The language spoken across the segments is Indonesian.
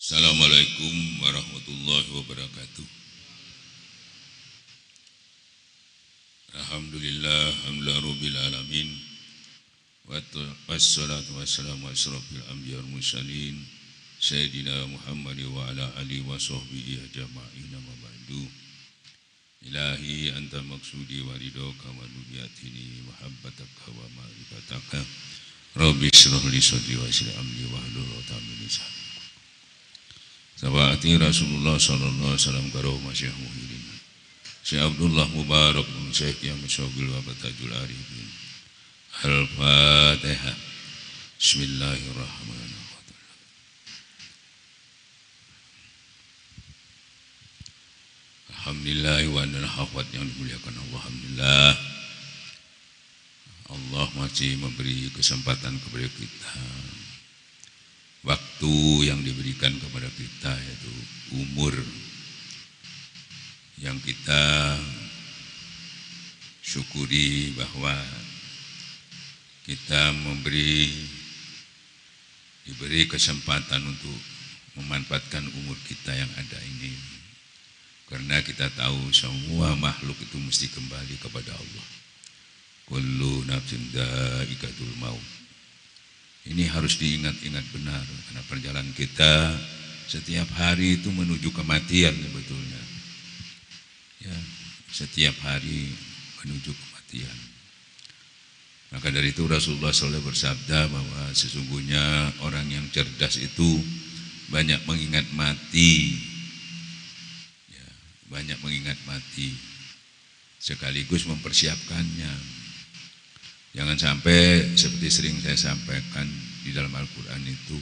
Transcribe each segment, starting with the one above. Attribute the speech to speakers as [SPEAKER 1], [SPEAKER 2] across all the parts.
[SPEAKER 1] Assalamualaikum warahmatullahi wabarakatuh. Alhamdulillah, hamdulillahirabbil alamin. Wassalatu wassalamu ala asyrofil anbiya'i wal mursalin sayyidina Muhammad wa ala alihi wa sahbihi ajma'in wa ba'du. Ilahi anta maksudi wa ridhoka wa nubiyatini muhabbataka wa ma'rifataka. Rabbi shrah li sadri wa yassir amri wahlul 'uqdatam min lisani. Sahabat Rasulullah sallallahu alaihi wasallam karo Syekh Muhyiddin Syekh Abdullah Mubarak bin Syekh yang Masyagil wa Batajul Arifin. Al-Fatihah. Bismillahirrahmanirrahim. Alhamdulillah wa anna hafat yang dimuliakan Allah. Alhamdulillah Allah masih memberi kesempatan kepada kita, waktu yang diberikan kepada kita, yaitu umur yang kita syukuri bahwa kita diberi kesempatan untuk memanfaatkan umur kita yang ada ini, karena kita tahu semua makhluk itu mesti kembali kepada Allah. Kullu nafsin dha'iqatul maut. Ini harus diingat-ingat benar, karena perjalanan kita setiap hari itu menuju kematian sebetulnya. Ya, setiap hari menuju kematian. Maka dari itu Rasulullah SAW bersabda bahwa sesungguhnya orang yang cerdas itu banyak mengingat mati. Ya, banyak mengingat mati sekaligus mempersiapkannya. Jangan sampai seperti sering saya sampaikan di dalam Al-Quran itu,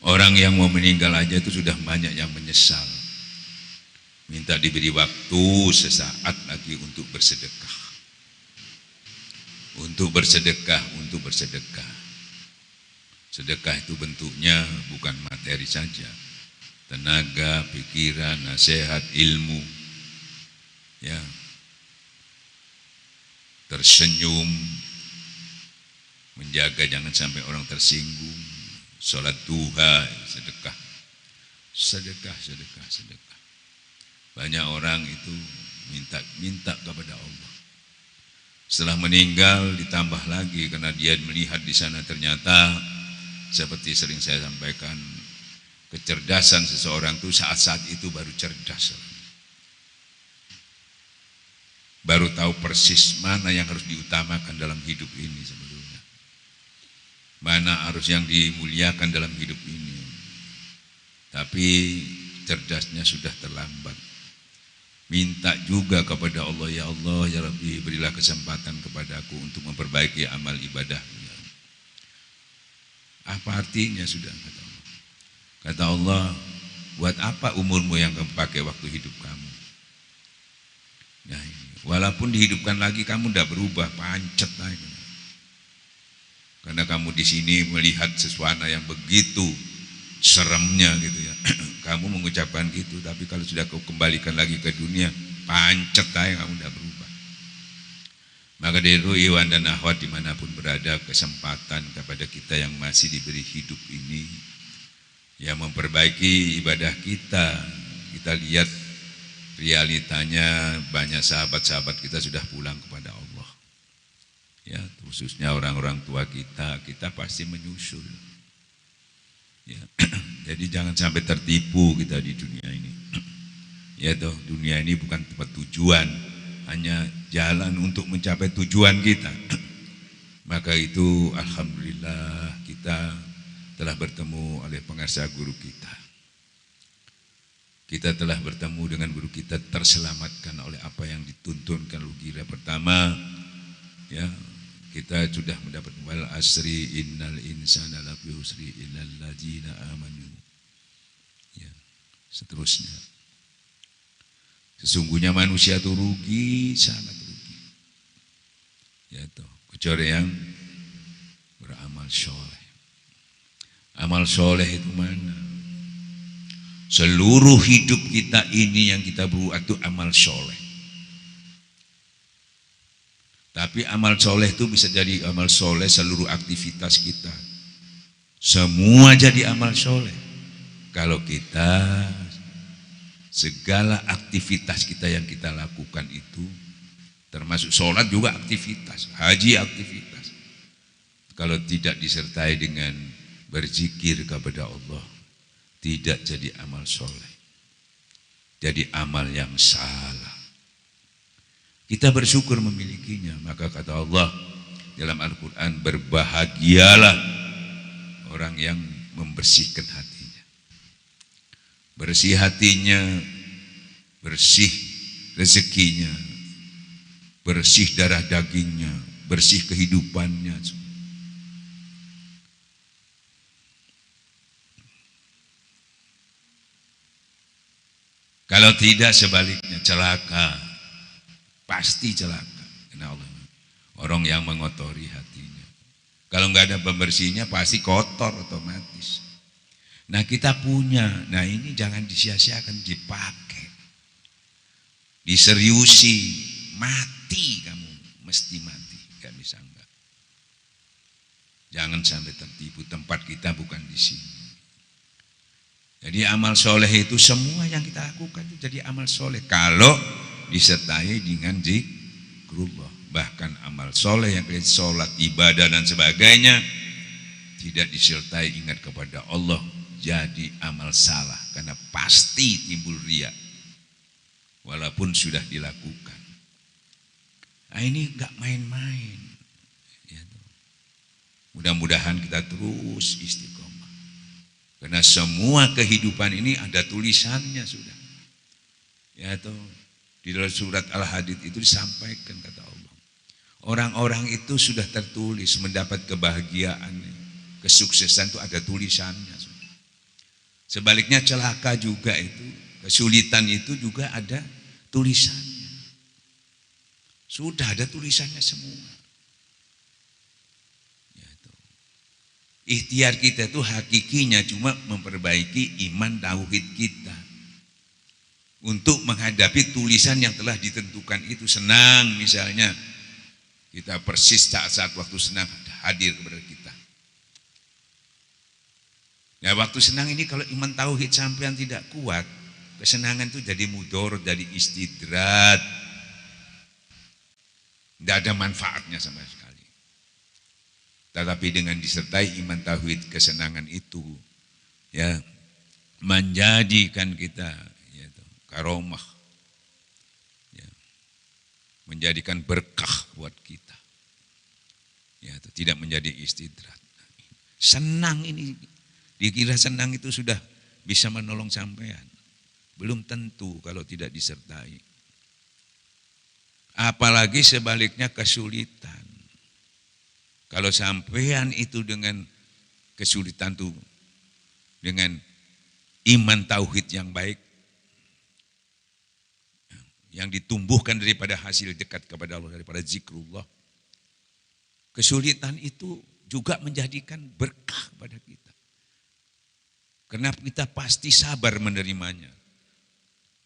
[SPEAKER 1] orang yang mau meninggal aja itu sudah banyak yang menyesal, minta diberi waktu sesaat lagi untuk bersedekah. Untuk bersedekah. Sedekah itu bentuknya bukan materi saja, tenaga, pikiran, nasihat, ilmu, ya, tersenyum, menjaga jangan sampai orang tersinggung, sholat duha, sedekah. Banyak orang itu minta kepada Allah. Setelah meninggal ditambah lagi, karena dia melihat di sana ternyata seperti sering saya sampaikan, kecerdasan seseorang itu saat-saat itu baru cerdas. Baru tahu persis mana yang harus diutamakan dalam hidup ini sebetulnya. Mana harus yang dimuliakan dalam hidup ini. Tapi cerdasnya sudah terlambat. Minta juga kepada Allah, ya Allah, ya Rabbi, berilah kesempatan kepadaku untuk memperbaiki amal ibadahnya. Apa artinya sudah, kata Allah. Kata Allah, buat apa umurmu yang kamu pakai waktu hidup kamu? Nah, walaupun dihidupkan lagi kamu tidak berubah, pancet lagi. Karena kamu di sini melihat sesuatu yang begitu seremnya gitu ya. Kamu mengucapkan gitu, tapi kalau sudah kau kembalikan lagi ke dunia, pancet aja, kamu tidak berubah. Maka dari iwan dan akhwat dimanapun berada, kesempatan kepada kita yang masih diberi hidup ini, yang memperbaiki ibadah kita. Kita lihat realitanya banyak sahabat-sahabat kita sudah pulang kepada Allah. Ya, khususnya orang-orang tua kita pasti menyusul. Ya, jadi jangan sampai tertipu kita di dunia ini. Ya toh, dunia ini bukan tempat tujuan, hanya jalan untuk mencapai tujuan kita. Maka itu alhamdulillah kita telah bertemu oleh pengasih guru kita. Kita telah bertemu dengan guru kita, terselamatkan oleh apa yang dituntunkan Lugira. Pertama, ya, kita sudah mendapat wal asri innal insana lafi husri illal ladzina amanu. Ya, seterusnya. Sesungguhnya manusia itu rugi, sangat rugi. Ya toh, kecuali yang beramal soleh. Amal soleh itu mana? Seluruh hidup kita ini yang kita buat itu amal soleh. Tapi amal soleh itu bisa jadi amal soleh seluruh aktivitas kita. Semua jadi amal soleh. kalau kita segala aktivitas kita yang kita lakukan itu, termasuk sholat juga aktivitas, haji aktivitas, kalau tidak disertai dengan berzikir kepada Allah, tidak jadi amal soleh, jadi amal yang salah. Kita bersyukur memilikinya. Maka kata Allah dalam Al-Quran, berbahagialah orang yang membersihkan hatinya. Bersih hatinya, bersih rezekinya, bersih darah dagingnya, bersih kehidupannya. Kalau tidak sebaliknya celaka, pasti celaka. Karena Allah, orang yang mengotori hatinya, kalau nggak ada pembersihnya pasti kotor otomatis. Nah kita punya, nah ini jangan disia-siakan, dipakai, diseriusi, mati kamu, mesti mati, gak bisa enggak. Jangan sampai tertipu, tempat kita bukan di sini. Jadi amal soleh itu semua yang kita lakukan itu jadi amal soleh kalau disertai dengan zikrullah. Bahkan amal soleh yang kayak sholat, ibadah dan sebagainya tidak disertai ingat kepada Allah, jadi amal salah karena pasti timbul riya walaupun sudah dilakukan. Nah ini enggak main-main ya. Mudah-mudahan kita terus istiqomah, karena semua kehidupan ini ada tulisannya sudah ya toh. Di dalam surat Al-Hadid itu disampaikan kata Allah, orang-orang itu sudah tertulis mendapat kebahagiaan, kesuksesan itu ada tulisannya. Sebaliknya celaka juga itu, kesulitan itu juga ada tulisannya. Sudah ada tulisannya semua. Ya, ikhtiar kita itu hakikinya cuma memperbaiki iman tauhid kita. Untuk menghadapi tulisan yang telah ditentukan itu. Senang misalnya, kita persis saat waktu senang hadir kepada kita. Nah waktu senang ini kalau iman tauhid sampean tidak kuat, kesenangan itu jadi mudorot, jadi istidrat, tidak ada manfaatnya sama sekali. Tetapi dengan disertai iman tauhid, kesenangan itu ya menjadikan kita ya, karomah, ya, menjadikan berkah buat kita, ya, tidak menjadi istidrat. Senang ini. Dikira senang itu sudah bisa menolong sampean. Belum tentu kalau tidak disertai. Apalagi sebaliknya kesulitan. Kalau sampean itu dengan kesulitan itu, dengan iman tauhid yang baik, yang ditumbuhkan daripada hasil dekat kepada Allah, daripada zikrullah, kesulitan itu juga menjadikan berkah pada kita. Karena kita pasti sabar menerimanya.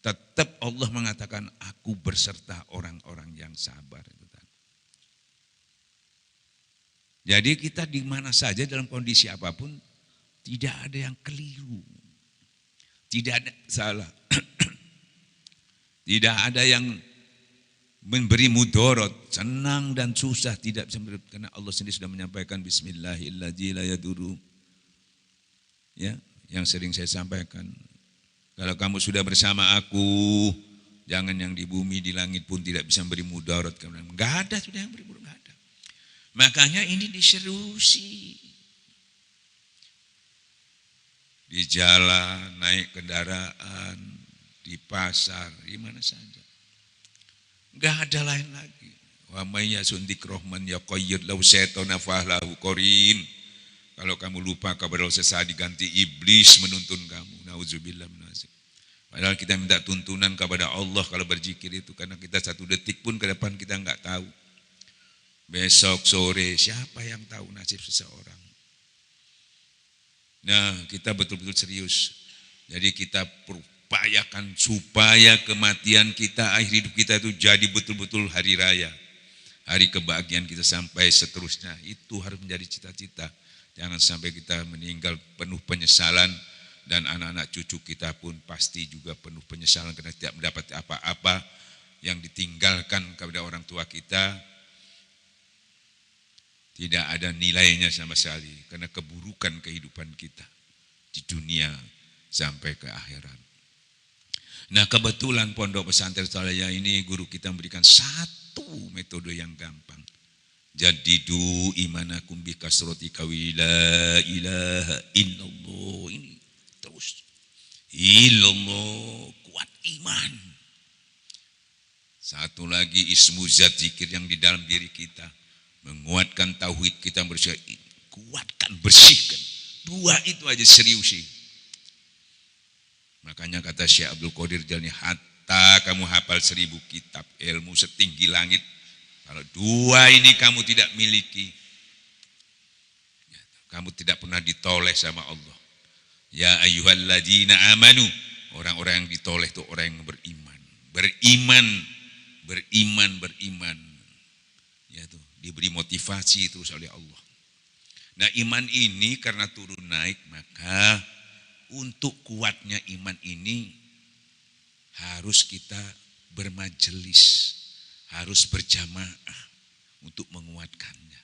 [SPEAKER 1] Tetap Allah mengatakan, aku berserta orang-orang yang sabar. Jadi kita di mana saja dalam kondisi apapun, tidak ada yang keliru. Tidak ada salah. Tidak ada yang memberi mudorot, senang dan susah tidak bisa memberi, karena Allah sendiri sudah menyampaikan Bismillahirrahmanirrahim. Ya, yang sering saya sampaikan, kalau kamu sudah bersama aku, jangan yang di bumi, di langit pun tidak bisa memberi mudarat. Enggak ada sudah yang beri mudarat, enggak ada. Makanya ini diserusi. Di jalan, naik kendaraan, di pasar, di mana saja. Enggak ada lain lagi. Wa may yasundik rahman yaqayyid lahu syaitana fahlahu qarin. Kalau kamu lupa kepada Allah sesaat diganti iblis menuntun kamu. Nauzubillah minazalik. Padahal kita minta tuntunan kepada Allah kalau berzikir itu, karena kita satu detik pun ke depan kita enggak tahu. Besok sore siapa yang tahu nasib seseorang. Nah, kita betul-betul serius. Jadi kita upayakan supaya kematian kita, akhir hidup kita itu jadi betul-betul hari raya. Hari kebahagiaan kita sampai seterusnya. Itu harus menjadi cita-cita. Jangan sampai kita meninggal penuh penyesalan, dan anak-anak cucu kita pun pasti juga penuh penyesalan karena tidak mendapat apa-apa yang ditinggalkan kepada orang tua kita. Tidak ada nilainya sama sekali karena keburukan kehidupan kita di dunia sampai ke akhirat. Nah, kebetulan Pondok Pesantren Thalaya ini guru kita memberikan satu metode yang gampang. Jadidu imanakum bi kasrati qawli la ilaha illallah. Ini terus illallah, kuat iman. Satu lagi ismu zat zikir yang di dalam diri kita, menguatkan tauhid kita, kuatkan, bersihkan. Dua itu aja serius sih. Makanya kata Syekh Abdul Qadir Jalani, hatta kamu hafal 1000 kitab ilmu setinggi langit, kalau dua ini kamu tidak miliki, kamu tidak pernah ditoleh sama Allah. Ya ayyuhalladzina amanu, orang-orang yang ditoleh itu orang yang beriman. Beriman. Ya tuh, diberi motivasi terus oleh Allah. Nah, iman ini karena turun naik, maka untuk kuatnya iman ini harus kita bermajelis, harus berjamaah untuk menguatkannya.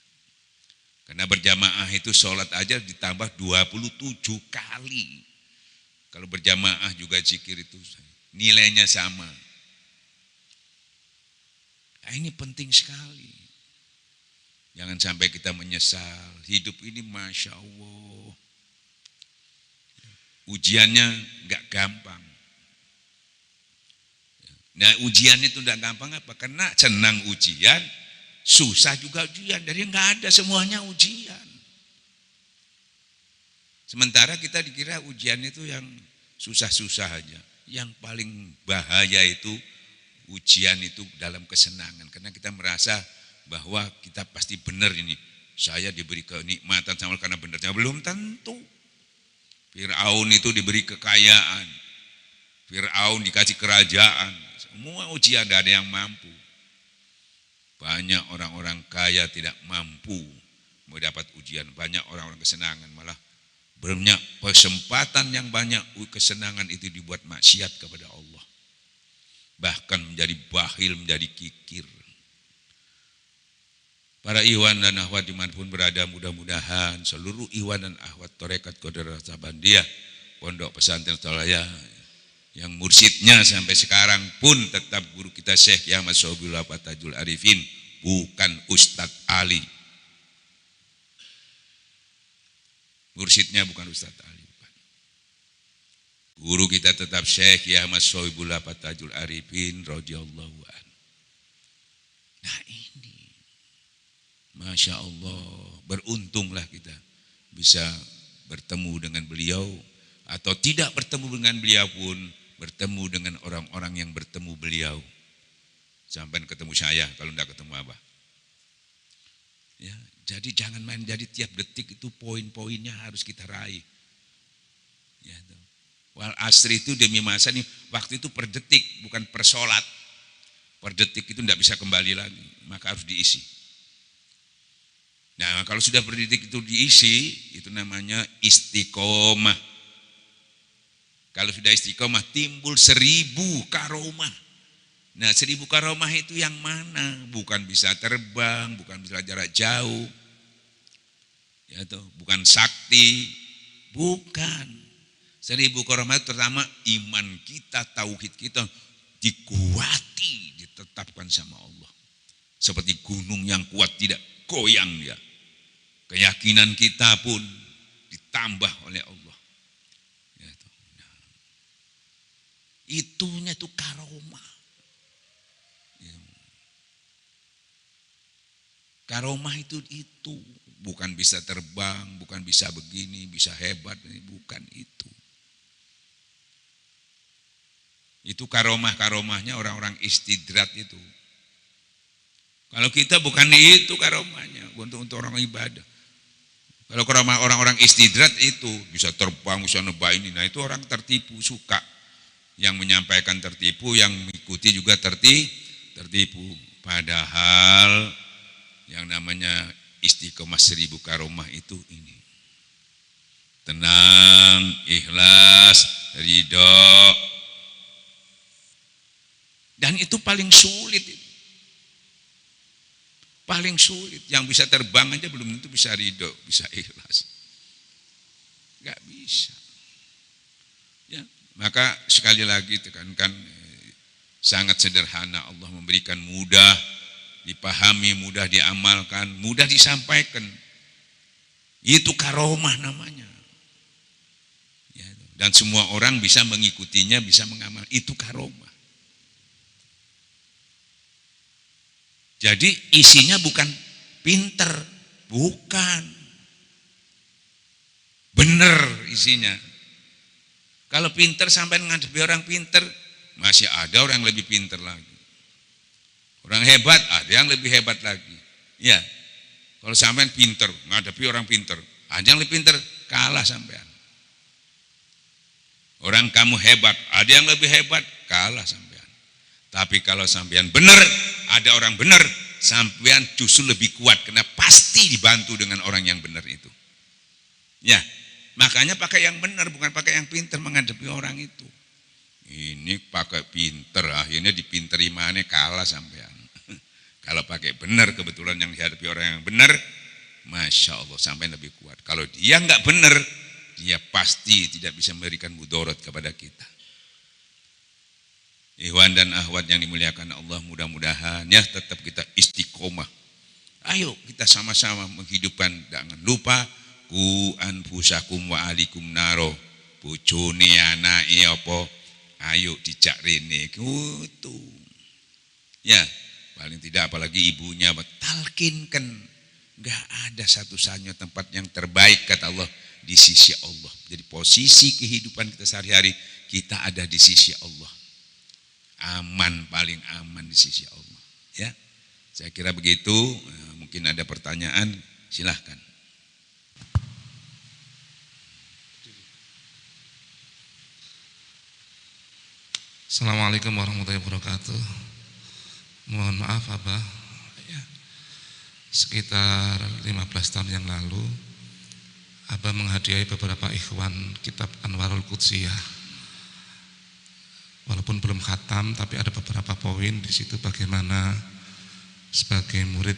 [SPEAKER 1] Karena berjamaah itu sholat aja ditambah 27 kali. Kalau berjamaah juga zikir itu nilainya sama. Nah, ini penting sekali. Jangan sampai kita menyesal. Hidup ini Masya Allah, ujiannya gak gampang. Nah, ujiannya itu gak gampang apa? Karena senang ujian, susah juga ujian. Dari gak ada semuanya ujian. Sementara kita dikira ujian itu yang susah-susah aja. Yang paling bahaya itu ujian itu dalam kesenangan. Karena kita merasa bahwa kita pasti benar ini. Saya diberi kenikmatan sama karena benarnya. Belum tentu. Fir'aun itu diberi kekayaan. Fir'aun dikasih kerajaan. Semua ujian tidak ada yang mampu. Banyak orang-orang kaya tidak mampu mendapat ujian. Banyak orang-orang kesenangan malah banyak kesempatan yang banyak kesenangan itu dibuat maksiat kepada Allah. Bahkan menjadi bakhil, menjadi kikir. Para ikhwan dan akhwat dimanapun berada, mudah-mudahan seluruh ikhwan dan akhwat Tarekat Qadiriyah Sabandia Pondok Pesantren Thalaya yang mursyidnya sampai sekarang pun tetap guru kita Syekh Ahmad Sohibullah Fatajul Arifin, bukan Ustadz Ali. Mursyidnya bukan Ustadz Ali. Bukan. Guru kita tetap Syekh Ahmad Sohibullah Fatajul Arifin radhiyallahu anhu. Nah, ini Masya Allah, beruntunglah kita bisa bertemu dengan beliau, atau tidak bertemu dengan beliau pun bertemu dengan orang-orang yang bertemu beliau. Sampai ketemu saya, kalau tidak ketemu Abah. Ya, jadi jangan main, jadi tiap detik itu poin-poinnya harus kita raih. Ya, wal asri itu demi masa nih, waktu itu per detik, bukan per sholat. Per detik itu tidak bisa kembali lagi, maka harus diisi. Nah, kalau sudah per detik itu diisi, itu namanya istiqomah. Kalau sudah istiqomah timbul 1000 karomah. Nah, 1000 karomah itu yang mana? Bukan bisa terbang, bukan bisa jarak jauh, ya toh, bukan sakti, bukan. 1000 karomah itu pertama iman kita, tauhid kita dikuati, ditetapkan sama Allah. Seperti gunung yang kuat tidak goyang dia. Keyakinan kita pun ditambah oleh Allah. Ya, nah. Itunya itu karomah. Ya. Karomah itu bukan bisa terbang, bukan bisa begini, bisa hebat, bukan itu. Itu karomahnya orang-orang istidrat itu. Kalau kita bukan itu karomahnya, untuk orang ibadah. Kalau karomah orang-orang istidrat itu bisa terbang, bisa nebak ini, nah itu orang tertipu, suka. Yang menyampaikan tertipu, yang mengikuti juga tertipu. Padahal yang namanya istiqomah 1000 karomah itu ini. tenang, ikhlas, ridho. Dan itu paling sulit. Paling sulit. Yang bisa terbang aja belum tentu bisa ridho, bisa ikhlas. Gak bisa. Ya, maka sekali lagi tekankan, sangat sederhana, Allah memberikan mudah dipahami, mudah diamalkan, mudah disampaikan. Itu karomah namanya. Ya, dan semua orang bisa mengikutinya, bisa mengamal. Itu karomah. Jadi isinya bukan pinter, bukan. Bener isinya. Kalau pinter sampai ngadepi orang pinter, masih ada orang yang lebih pinter lagi. Orang hebat, ada yang lebih hebat lagi. Ya, kalau sampean pinter, ngadepi orang pinter, ada yang lebih pinter, kalah sampean. Orang kamu hebat, ada yang lebih hebat, kalah sampean. Tapi kalau sampean benar, ada orang benar, sampean justru lebih kuat, karena pasti dibantu dengan orang yang benar itu. Ya, makanya pakai yang benar, bukan pakai yang pinter menghadapi orang itu. Ini pakai pinter, akhirnya dipinteri mana kalah sampean. Kalau pakai benar, kebetulan yang dihadapi orang yang benar, Masya Allah sampean lebih kuat. Kalau dia nggak benar, dia pasti tidak bisa memberikan mudarat kepada kita. Ikhwan dan akhwat yang dimuliakan Allah, mudah-mudahan ya tetap kita istiqomah. Ayo kita sama-sama menghidupkan, jangan lupa ku anfusakum wa alikum naro, bojone anake apa, ayo dijak rene gitu. Ya, paling tidak apalagi ibunya talkinkan. Enggak ada satu-satunya tempat yang terbaik kata Allah di sisi Allah. Jadi posisi kehidupan kita sehari-hari, kita ada di sisi Allah. Aman, paling aman di sisi Allah. Ya, saya kira begitu. Mungkin ada pertanyaan, silahkan.
[SPEAKER 2] Assalamualaikum warahmatullahi wabarakatuh. Mohon maaf Abah, ya, sekitar 15 tahun yang lalu Abah menghadiahi beberapa ikhwan kitab Anwarul Qudsiyah. Walaupun belum khatam, tapi ada beberapa poin di situ bagaimana sebagai murid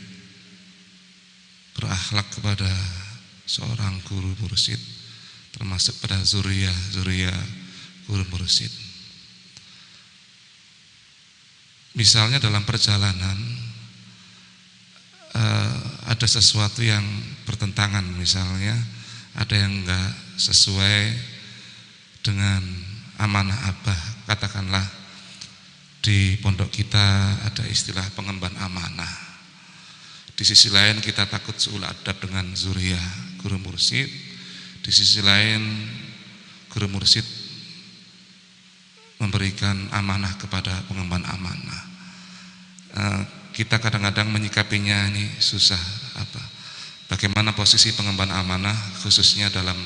[SPEAKER 2] berakhlak kepada seorang guru mursyid, termasuk pada zuriyah guru mursyid. Misalnya dalam perjalanan ada sesuatu yang bertentangan, misalnya ada yang enggak sesuai dengan amanah Abah. Katakanlah di pondok kita ada istilah pengemban amanah. Di sisi lain kita takut seul adab dengan zuriyah guru mursyid. Di sisi lain guru mursyid memberikan amanah kepada pengemban amanah. Kita kadang-kadang menyikapinya ini susah. Bagaimana posisi pengemban amanah khususnya dalam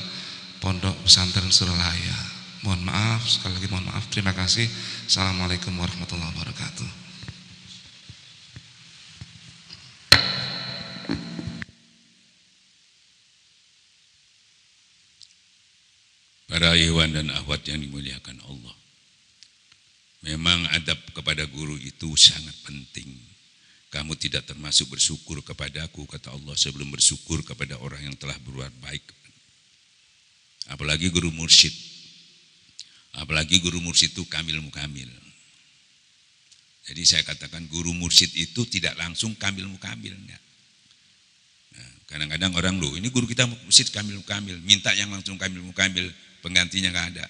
[SPEAKER 2] pondok pesantren Suralaya. Mohon maaf, sekali lagi mohon maaf. Terima kasih. Assalamualaikum warahmatullahi wabarakatuh.
[SPEAKER 1] Para ikhwan dan akhwat yang dimuliakan Allah, memang adab kepada guru itu sangat penting. Kamu tidak termasuk bersyukur kepadaku, kata Allah, sebelum bersyukur kepada orang yang telah berbuat baik. Apalagi guru mursyid. Apalagi guru mursyid itu kamil mukamil. Jadi saya katakan guru mursyid itu tidak langsung kamil mukamil, enggak. Nah, kadang-kadang orang loh, ini guru kita mursyid kamil mukamil, minta yang langsung kamil mukamil, penggantinya enggak ada.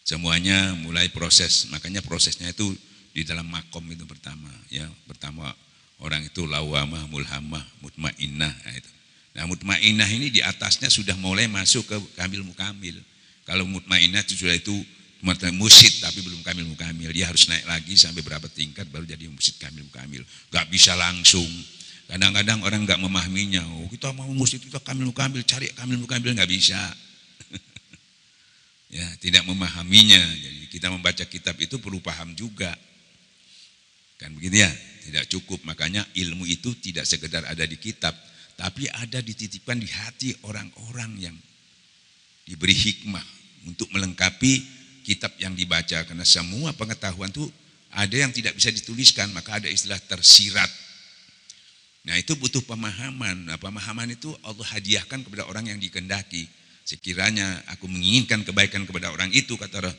[SPEAKER 1] Semuanya mulai proses, makanya prosesnya itu di dalam makom itu pertama, ya. Pertama orang itu lawamah, mulhamah, mutmainnah, nah itu. Nah, mutmainnah ini di atasnya sudah mulai masuk ke kamil mukamil. Kalau mutmainnah itu sudah itu mursyid tapi belum kamil mukamil, dia harus naik lagi sampai berapa tingkat baru jadi mursyid kamil mukamil. Gak bisa langsung. Kadang-kadang orang gak memahaminya. Oh, kita mau mursyid kita kamil mukamil, cari kamil mukamil, gak bisa. Ya, tidak memahaminya. Jadi kita membaca kitab itu perlu paham juga. Kan begitu ya? Tidak cukup. Makanya ilmu itu tidak sekedar ada di kitab, tapi ada dititipkan di hati orang-orang yang diberi hikmah untuk melengkapi kitab yang dibaca, karena semua pengetahuan itu ada yang tidak bisa dituliskan, maka ada istilah tersirat. Nah itu butuh pemahaman. Nah, pemahaman itu Allah hadiahkan kepada orang yang dikehendaki. Sekiranya aku menginginkan kebaikan kepada orang itu, kata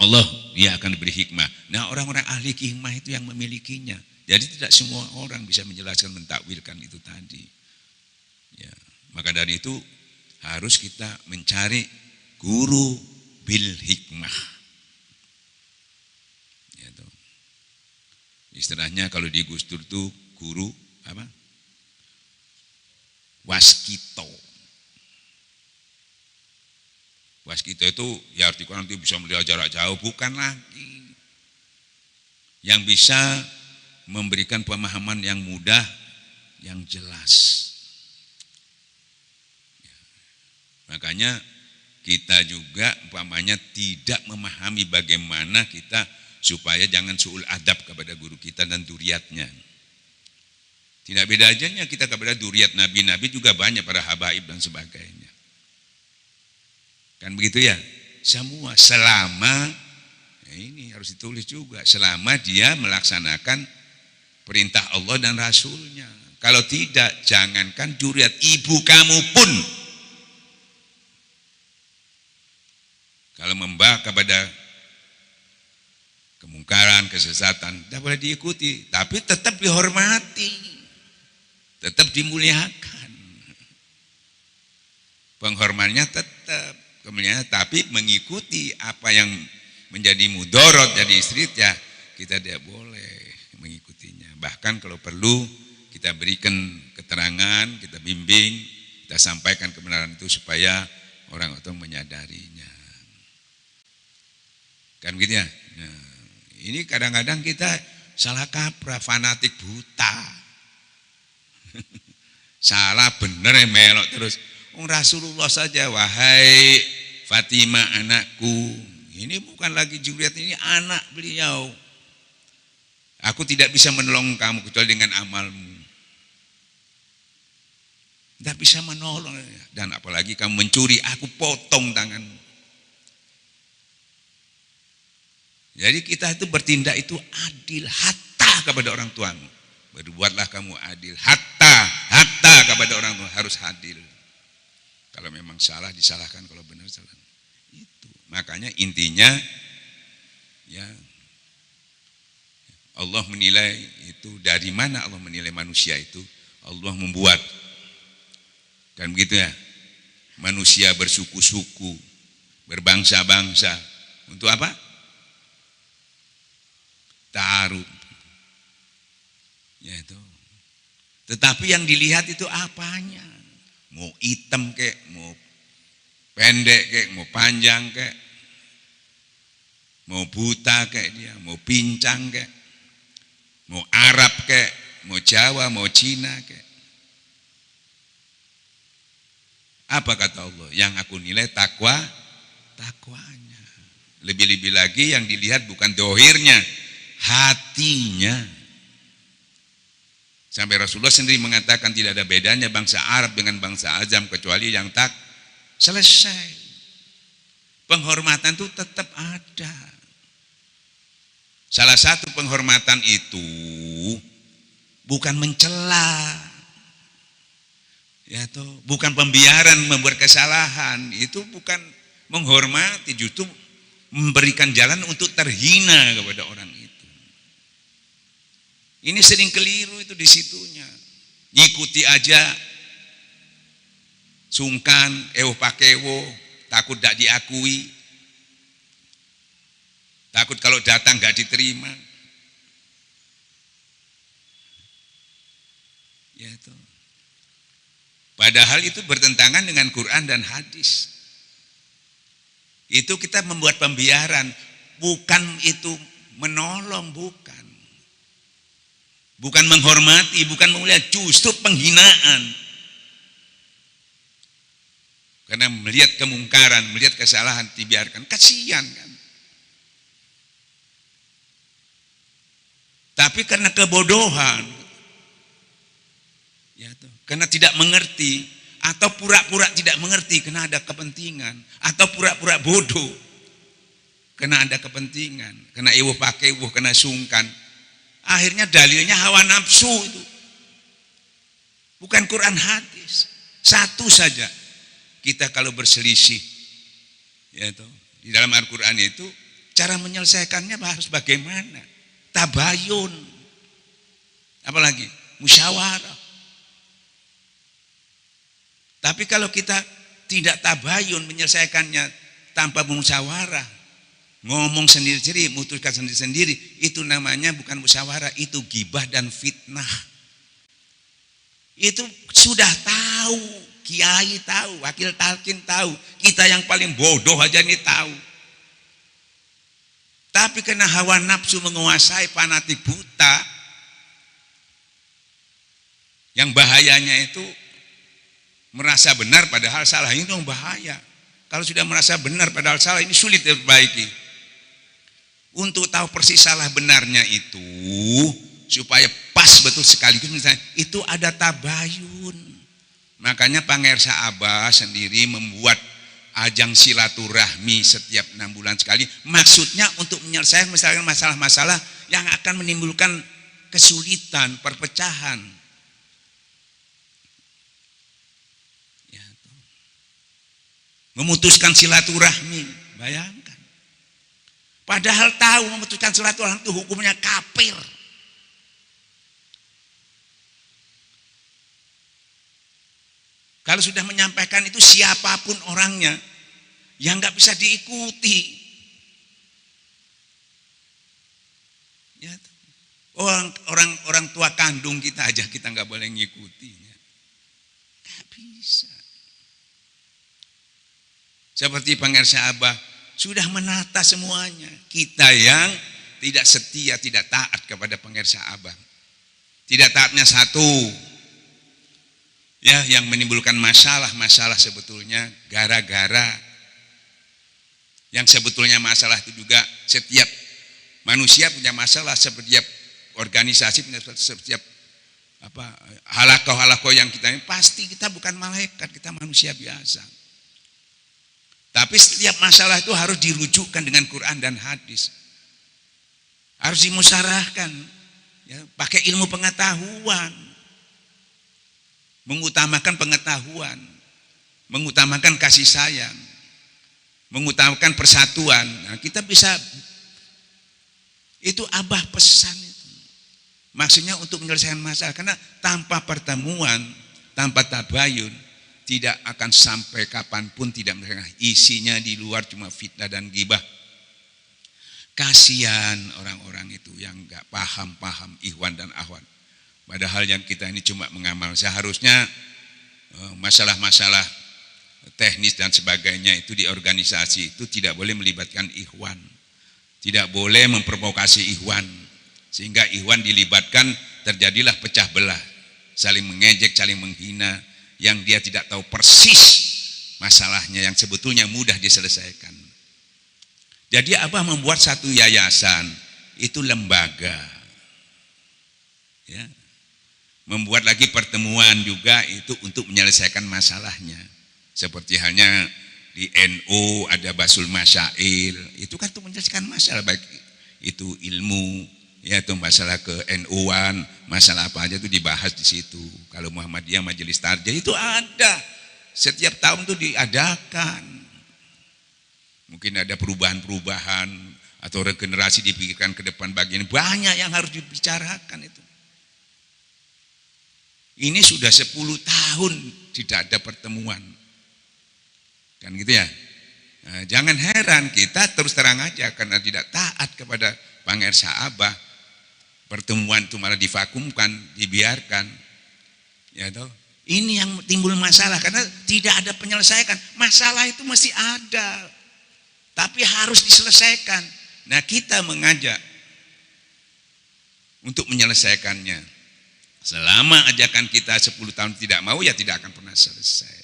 [SPEAKER 1] Allah, dia akan diberi hikmah. Nah orang-orang ahli hikmah itu yang memilikinya. Jadi tidak semua orang bisa menjelaskan, mentakwilkan itu tadi. Ya, maka dari itu harus kita mencari guru bil hikmah. Ya, tuh. Istilahnya kalau di Gus Dur tuh guru apa? Waskito. Waskito itu ya artinya nanti bisa melihat jarak jauh, bukan lagi. Yang bisa memberikan pemahaman yang mudah, yang jelas. Makanya kita juga umpamanya tidak memahami bagaimana kita supaya jangan suul adab kepada guru kita dan duriatnya. Tidak beda ajanya kita kepada duriat nabi-nabi juga banyak para habaib dan sebagainya. Kan begitu ya? Semua selama ini harus ditulis juga, selama dia melaksanakan perintah Allah dan Rasulnya. Kalau tidak, jangankan duriat, ibu kamu pun kalau membawa kepada kemungkaran, kesesatan, tidak boleh diikuti, tapi tetap dihormati, tetap dimuliakan. Penghormatannya tetap kemuliaan, tapi mengikuti apa yang menjadi mudorot dari istri ya kita tidak boleh mengikutinya. Bahkan kalau perlu kita berikan keterangan, kita bimbing, kita sampaikan kebenaran itu supaya orang itu menyadarinya. Kan gitu ya. Nah, ini kadang-kadang kita salah kaprah, fanatik buta. Salah bener melok terus. Rasulullah saja, wahai Fatimah anakku, ini bukan lagi Juliet, ini anak beliau. Aku tidak bisa menolong kamu kecuali dengan amalmu. Tidak bisa menolong, dan apalagi kamu mencuri, aku potong tanganmu. Jadi kita itu bertindak itu adil, hatta kepada orang tuamu. Berbuatlah kamu adil, hatta kepada orang tua harus adil. Kalau memang salah disalahkan, kalau benar salah. Itu. Makanya intinya ya Allah menilai itu dari mana Allah menilai manusia itu? Allah membuat. Kan begitu ya? Manusia bersuku-suku, berbangsa-bangsa. Untuk apa? Ta'aruf. Ya itu. Tetapi yang dilihat itu apanya? Mau hitam kek, mau pendek kek, mau panjang kek, mau buta kek dia, mau pincang kek, mau Arab kek, mau Jawa, mau Cina kek. Apa kata Allah? Yang aku nilai takwanya. Lebih-lebih lagi yang dilihat bukan dohirnya, hatinya. Sampai Rasulullah sendiri mengatakan tidak ada bedanya bangsa Arab dengan bangsa Ajam kecuali yang tak selesai. Penghormatan itu tetap ada. Salah satu penghormatan itu bukan mencela. Ya toh, bukan pembiaran membuat kesalahan, itu bukan menghormati, justru memberikan jalan untuk terhina kepada orang itu. Ini sering keliru itu di situnya. Ngikuti aja, sungkan, pakewo, takut tidak diakui, takut kalau datang nggak diterima. Ya itu. Padahal itu bertentangan dengan Quran dan hadis. Itu kita membuat pembiaran, bukan itu menolong, bukan. Bukan menghormati, bukan memuliakan, justru penghinaan. Karena melihat kemungkaran, melihat kesalahan dibiarkan, kasihan kan. Tapi karena kebodohan, ya tuh, karena tidak mengerti, atau pura-pura tidak mengerti karena ada kepentingan, atau pura-pura bodoh karena ada kepentingan, kena iwuh pakai iwuh, kena sungkan. Akhirnya dalilnya hawa nafsu itu. Bukan Quran hadis. Satu saja. Kita kalau berselisih, ya toh, di dalam Al-Quran itu cara menyelesaikannya harus bagaimana? Tabayun. Apalagi musyawarah. Tapi kalau kita tidak tabayun menyelesaikannya tanpa musyawarah, ngomong sendiri-sendiri, memutuskan sendiri-sendiri, itu namanya bukan musyawarah, itu ghibah dan fitnah. Itu sudah tahu, kiai tahu, wakil talqin tahu, kita yang paling bodoh aja ini tahu. Tapi karena hawa nafsu menguasai, fanatik buta, yang bahayanya itu merasa benar padahal salah, itu yang bahaya. Kalau sudah merasa benar padahal salah, ini sulit diperbaiki. Untuk tahu persis salah benarnya itu, supaya pas betul sekaligus misalnya, itu ada tabayun. Makanya Pangersa Abah sendiri membuat ajang silaturahmi setiap 6 bulan sekali. Maksudnya untuk menyelesaikan misalkan masalah-masalah yang akan menimbulkan kesulitan, perpecahan. Memutuskan silaturahmi, bayangkan. Padahal tahu memutuskan silaturahmi itu hukumnya kafir. Kalau sudah menyampaikan itu siapapun orangnya yang nggak bisa diikuti. Ya, orang tua kandung kita aja kita nggak boleh ngikutinya. Nggak bisa. Seperti Pangersa Abah sudah menata semuanya. Kita yang tidak setia, tidak taat kepada Pangersa Abah. Tidak taatnya satu, ya, yang menimbulkan masalah sebetulnya gara-gara yang sebetulnya masalah itu juga setiap manusia punya masalah, setiap organisasi punya setiap halakoh yang kita ini pasti kita bukan malaikat, kita manusia biasa. Tapi setiap masalah itu harus dirujukkan dengan Quran dan hadis. Harus dimusyawarahkan, ya, pakai ilmu pengetahuan. Mengutamakan pengetahuan, mengutamakan kasih sayang, mengutamakan persatuan. Nah, kita bisa, itu Abah pesan itu. Maksudnya untuk menyelesaikan masalah, karena tanpa pertemuan, tanpa tabayun, tidak akan sampai kapanpun tidak menyelesaikan. Isinya di luar cuma fitnah dan ghibah. Kasihan orang-orang itu yang nggak paham ikhwan dan akhwat. Padahal yang kita ini cuma mengamal. Seharusnya masalah-masalah teknis dan sebagainya itu di organisasi itu tidak boleh melibatkan ikhwan. Tidak boleh memprovokasi ikhwan. Sehingga ikhwan dilibatkan, terjadilah pecah belah. Saling mengejek, saling menghina. Yang dia tidak tahu persis masalahnya yang sebetulnya mudah diselesaikan. Jadi Abah membuat satu yayasan, itu lembaga. Ya. Membuat lagi pertemuan juga itu untuk menyelesaikan masalahnya. Seperti halnya di NU ada Basul Masyail, itu kan untuk menyelesaikan masalah, baik itu ilmu, yaitu masalah ke NU-an, masalah apa aja itu dibahas di situ. Kalau Muhammadiyah Majelis Tarjih itu ada, setiap tahun itu diadakan. Mungkin ada perubahan-perubahan atau regenerasi dipikirkan ke depan bagian, banyak yang harus dibicarakan itu. Ini sudah 10 tahun tidak ada pertemuan. Kan gitu ya. Nah, jangan heran kita terus terang aja karena tidak taat kepada Pangersa Abah. Pertemuan itu malah divakumkan, dibiarkan. Ya toh. Ini yang timbul masalah karena tidak ada penyelesaian. Masalah itu masih ada. Tapi harus diselesaikan. Nah, kita mengajak untuk menyelesaikannya. Selama ajakan kita 10 tahun tidak mau, ya tidak akan pernah selesai.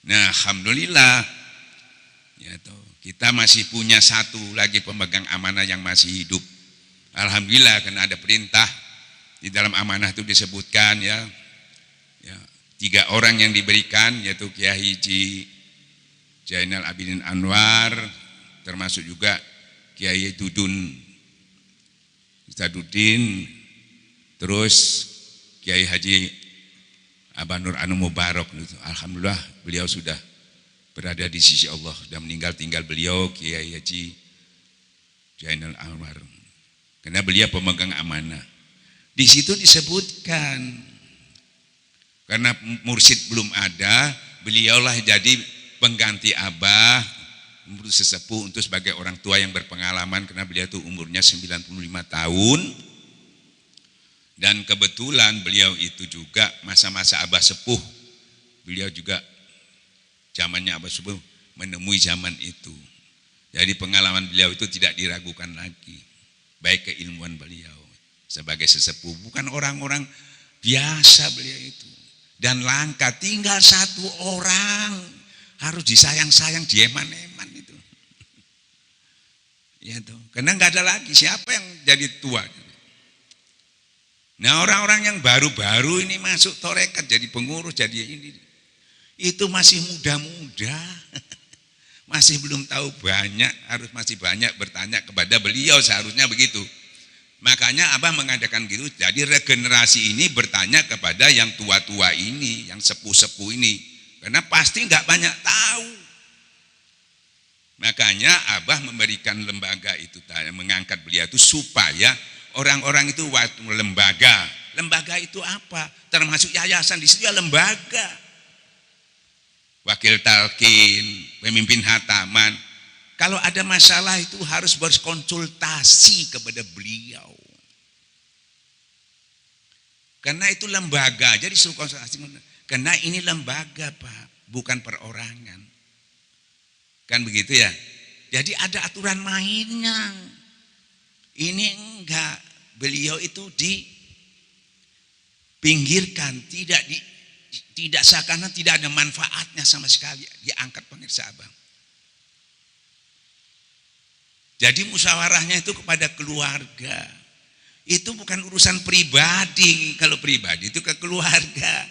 [SPEAKER 1] Nah, alhamdulillah, ya toh, kita masih punya satu lagi pemegang amanah yang masih hidup. Alhamdulillah, karena ada perintah di dalam amanah itu disebutkan ya 3 orang yang diberikan, yaitu Kiai Haji Zainal Abidin Anwar, termasuk juga Kiai Dudun Ustaduddin, terus Kiai Haji Abah Nur Anu Mubarak. Alhamdulillah beliau sudah berada di sisi Allah, sudah meninggal, tinggal beliau Kiai Haji Zainal Anwar, karena beliau pemegang amanah. Di situ disebutkan, karena mursyid belum ada, beliaulah jadi pengganti Abah, umur sesepuh untuk sebagai orang tua yang berpengalaman, karena beliau itu umurnya 95 tahun. Dan kebetulan beliau itu juga masa-masa Abah sepuh, beliau juga zamannya Abah sepuh menemui zaman itu. Jadi pengalaman beliau itu tidak diragukan lagi, baik keilmuan beliau sebagai sesepuh, bukan orang-orang biasa beliau itu. Dan langka, tinggal 1 orang, harus disayang-sayang, dieman-eman itu. Ya tuh, karena nggak ada lagi siapa yang jadi tua. Nah, orang-orang yang baru-baru ini masuk torekat jadi pengurus, jadi ini, itu masih muda-muda, masih belum tahu banyak, harus masih banyak bertanya kepada beliau, seharusnya begitu. Makanya Abah mengadakan gitu, jadi regenerasi ini bertanya kepada yang tua-tua ini, yang sepuh-sepuh ini, karena pasti nggak banyak tahu. Makanya Abah memberikan lembaga itu, mengangkat beliau itu supaya orang-orang itu waktu lembaga itu apa? Termasuk yayasan, di situ ya lembaga. Wakil talqin, pemimpin hataman. Kalau ada masalah itu harus berkonsultasi kepada beliau. Karena itu lembaga, jadi suruh konsultasi. Karena ini lembaga, Pak, bukan perorangan. Kan begitu ya? Jadi ada aturan mainnya. Ini enggak, beliau itu dipinggirkan, tidak seakan-akan tidak ada manfaatnya sama sekali, diangkat pemirsa Abang. Jadi musyawarahnya itu kepada keluarga. Itu bukan urusan pribadi, kalau pribadi itu ke keluarga.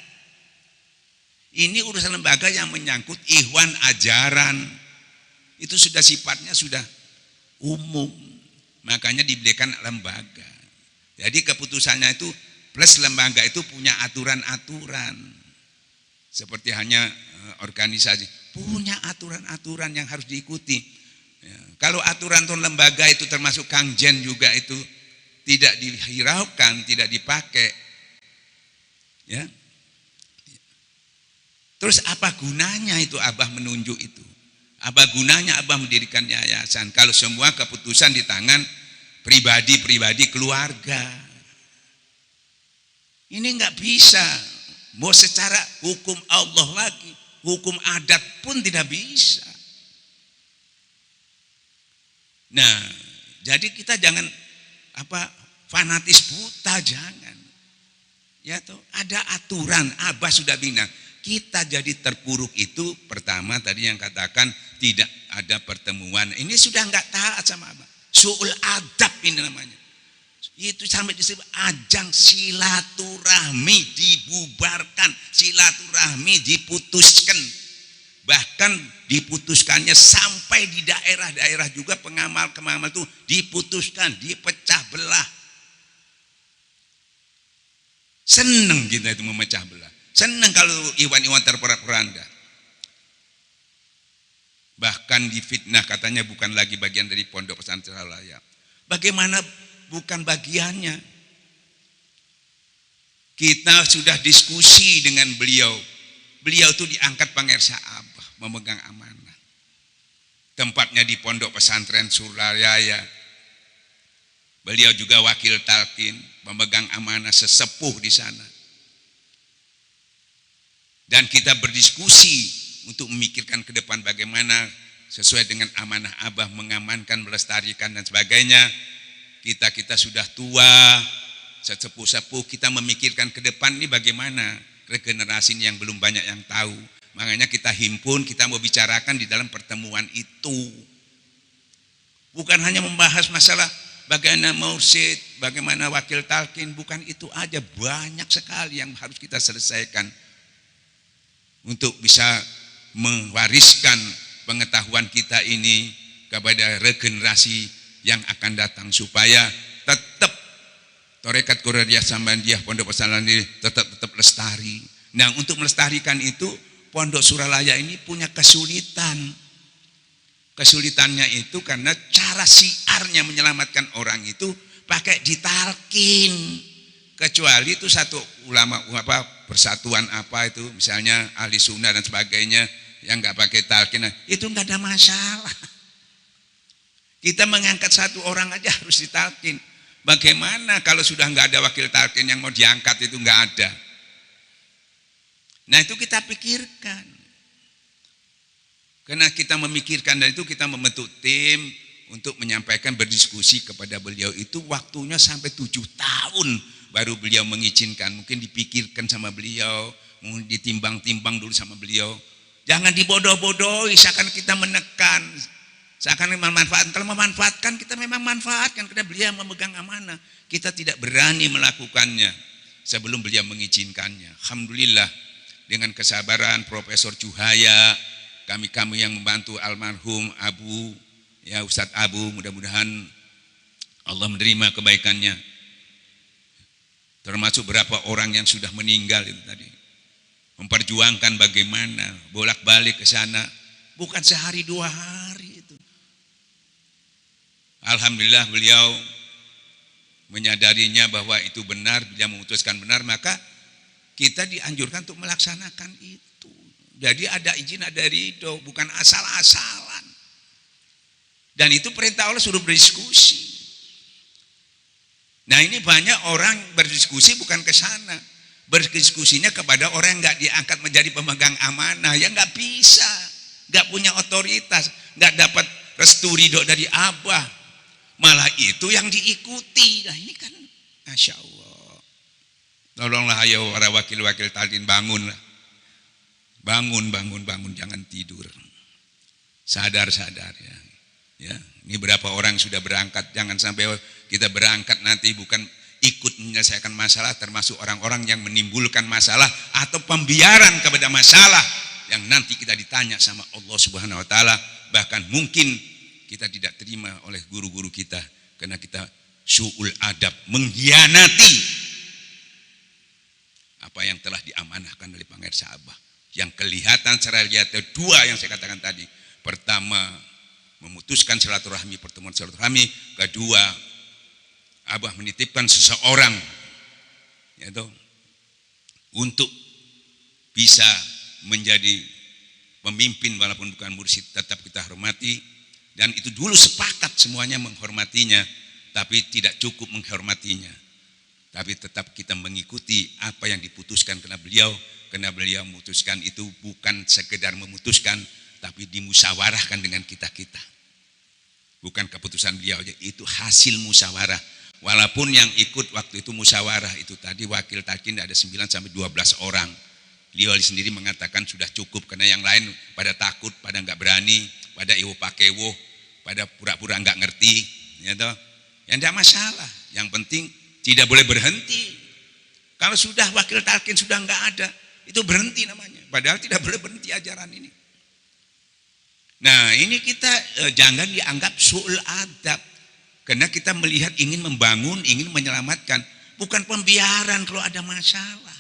[SPEAKER 1] Ini urusan lembaga yang menyangkut ikhwan ajaran. Itu sudah sifatnya sudah umum. Makanya diberikan lembaga. Jadi keputusannya itu plus lembaga itu punya aturan-aturan. Seperti hanya organisasi punya aturan-aturan yang harus diikuti. Ya, kalau aturan lembaga itu termasuk Kangjen juga itu tidak dihiraukan, tidak dipakai. Ya. Terus apa gunanya itu Abah menunjuk itu? Apa gunanya Abah mendirikan yayasan kalau semua keputusan di tangan pribadi-pribadi keluarga? Ini nggak bisa. Mau secara hukum Allah lagi, hukum adat pun tidak bisa. Nah, jadi kita jangan fanatis buta, jangan. Ya toh, ada aturan. Abah sudah bilang. Kita jadi terpuruk itu pertama tadi yang katakan tidak ada pertemuan. Ini sudah enggak taat sama Abah. Su'ul adab ini namanya. Itu sampai disebut ajang silaturahmi dibubarkan, silaturahmi diputuskan. Bahkan diputuskannya sampai di daerah-daerah juga pengamal-pengamal itu diputuskan, dipecah belah. Senang kita itu memecah belah. Senang kalau iwan-iwan terporak-poranda. Bahkan difitnah katanya bukan lagi bagian dari pondok pesantren Al-Hidayah. Bagaimana bukan bagiannya? Kita sudah diskusi dengan beliau. Beliau itu diangkat Pangersa Abah, memegang amanah. Tempatnya di pondok pesantren Suralaya. Beliau juga wakil talqin, memegang amanah sesepuh di sana. Dan kita berdiskusi untuk memikirkan ke depan bagaimana sesuai dengan amanah Abah mengamankan, melestarikan dan sebagainya. Kita sudah tua, sesepuh-sepuh, kita memikirkan ke depan ini bagaimana regenerasi ini yang belum banyak yang tahu. Makanya kita himpun, kita mau bicarakan di dalam pertemuan itu. Bukan hanya membahas masalah bagaimana mursyid, bagaimana wakil talqin, bukan itu aja, banyak sekali yang harus kita selesaikan. untuk bisa mewariskan pengetahuan kita ini kepada regenerasi yang akan datang, supaya tetap Tarekat Qadiriyah Sambandiyah Pondok Pesantren ini tetap lestari. Nah, untuk melestarikan itu Pondok Suralaya ini punya kesulitan. Kesulitannya itu karena cara syiarnya menyelamatkan orang itu pakai ditalkin. Kecuali itu satu ulama persatuan apa itu, misalnya ahli sunnah dan sebagainya yang nggak pakai talkin, itu nggak ada masalah. Kita mengangkat satu orang aja harus ditalkin. Bagaimana kalau sudah nggak ada wakil talkin yang mau diangkat itu nggak ada? Nah, itu kita pikirkan. Karena kita memikirkan dan itu kita membentuk tim untuk menyampaikan, berdiskusi kepada beliau. Itu waktunya sampai 7 tahun baru beliau mengizinkan. Mungkin dipikirkan sama beliau, mungkin ditimbang-timbang dulu sama beliau. Jangan dibodoh-bodohi, seakan kita menekan, seakan memanfaatkan. Kalau memanfaatkan, kita memang manfaatkan karena beliau memegang amanah. Kita tidak berani melakukannya sebelum beliau mengizinkannya. Alhamdulillah, dengan kesabaran Profesor Juhaya, kami yang membantu almarhum Abu, ya Ustadz Abu, mudah-mudahan Allah menerima kebaikannya. Termasuk berapa orang yang sudah meninggal itu tadi. Memperjuangkan bagaimana bolak-balik ke sana, bukan sehari 2 hari itu. Alhamdulillah beliau menyadarinya bahwa itu benar, beliau memutuskan benar, maka kita dianjurkan untuk melaksanakan itu. Jadi ada izin, ada ridho, bukan asal-asalan. Dan itu perintah Allah, suruh berdiskusi. Nah, ini banyak orang berdiskusi bukan ke sana. Berdiskusinya kepada orang yang nggak diangkat menjadi pemegang amanah, yang nggak bisa, nggak punya otoritas, nggak dapat restu ridho dari Abah. Malah itu yang diikuti. Nah, ini kan Masya Allah. Tolonglah ayo para wakil-wakil talkin, bangunlah. Bangun, jangan tidur. Sadar ya. Ya, ini berapa orang sudah berangkat, jangan sampai kita berangkat nanti bukan ikut menyelesaikan masalah, termasuk orang-orang yang menimbulkan masalah atau pembiaran kepada masalah yang nanti kita ditanya sama Allah Subhanahu wa taala, bahkan mungkin kita tidak terima oleh guru-guru kita karena kita su'ul adab, mengkhianati apa yang telah diamanahkan oleh Pangeran Abah. Yang kelihatan secara lihat 2 yang saya katakan tadi. Pertama, memutuskan silaturahmi, pertemuan silaturahmi. Kedua, Abah menitipkan seseorang yaitu untuk bisa menjadi pemimpin walaupun bukan mursyid, tetap kita hormati. Dan itu dulu sepakat semuanya menghormatinya, tapi tidak cukup menghormatinya, tapi tetap kita mengikuti apa yang diputuskan karena beliau memutuskan itu bukan sekedar memutuskan, tapi dimusyawarahkan dengan kita-kita. Bukan keputusan beliau aja, itu hasil musyawarah. Walaupun yang ikut waktu itu musyawarah itu tadi wakil talkin ada 9 sampai 12 orang. Beliau sendiri mengatakan sudah cukup karena yang lain pada takut, pada nggak berani, pada iwo pakewo, pada pura-pura nggak ngerti, ya toh. Yang tidak masalah. Yang penting tidak boleh berhenti. Kalau sudah wakil talkin sudah nggak ada, itu berhenti namanya. Padahal tidak boleh berhenti ajaran ini. Nah, ini kita jangan dianggap su'ul adab. Karena kita melihat ingin membangun, ingin menyelamatkan. Bukan pembiaran kalau ada masalah.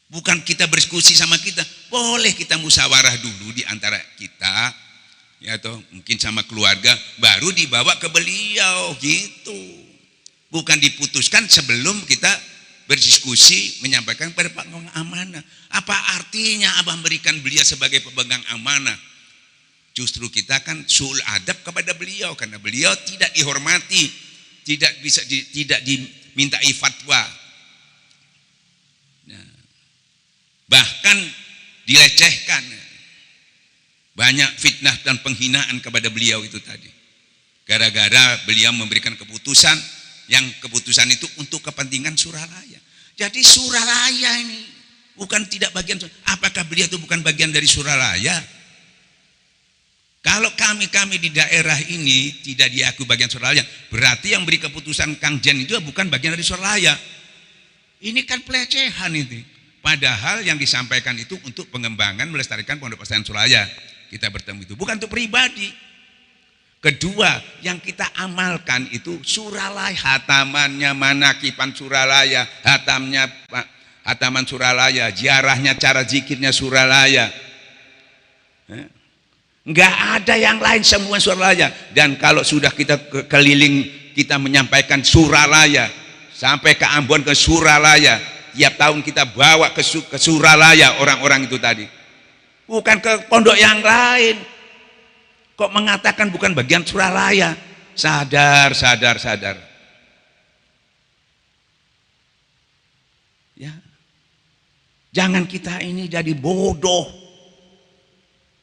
[SPEAKER 1] Bukan kita berdiskusi sama kita. Boleh kita musyawarah dulu di antara kita. Ya toh, mungkin sama keluarga. Baru dibawa ke beliau gitu. Bukan diputuskan sebelum kita berdiskusi menyampaikan kepada pemegang amanah. Apa artinya Abah memberikan beliau sebagai pemegang amanah? Justru kita kan su'ul adab kepada beliau karena beliau tidak dihormati, tidak dimintai fatwa. Nah, bahkan dilecehkan. Banyak fitnah dan penghinaan kepada beliau itu tadi. Gara-gara beliau memberikan keputusan yang keputusan itu untuk kepentingan Suralaya. Jadi Suralaya ini bukan tidak bagian. Apakah beliau itu bukan bagian dari Suralaya? Kalau kami di daerah ini tidak diakui bagian Suralaya, berarti yang beri keputusan Kang Jen itu bukan bagian dari Suralaya. Ini kan pelecehan itu. Padahal yang disampaikan itu untuk pengembangan melestarikan Pondok Pesantren Suralaya. Kita bertemu itu bukan untuk pribadi. Kedua, yang kita amalkan itu Suralaya, hatamannya Manakipan Suralaya, hataman Suralaya, ziarahnya, cara zikirnya Suralaya. Enggak ada yang lain, semua Suralaya. Dan kalau sudah kita keliling, kita menyampaikan Suralaya sampai ke Ambon, ke Suralaya, tiap tahun kita bawa ke Suralaya orang-orang itu tadi, bukan ke pondok yang lain. Kok mengatakan bukan bagian Suralaya? Sadar. Ya, jangan kita ini jadi bodoh.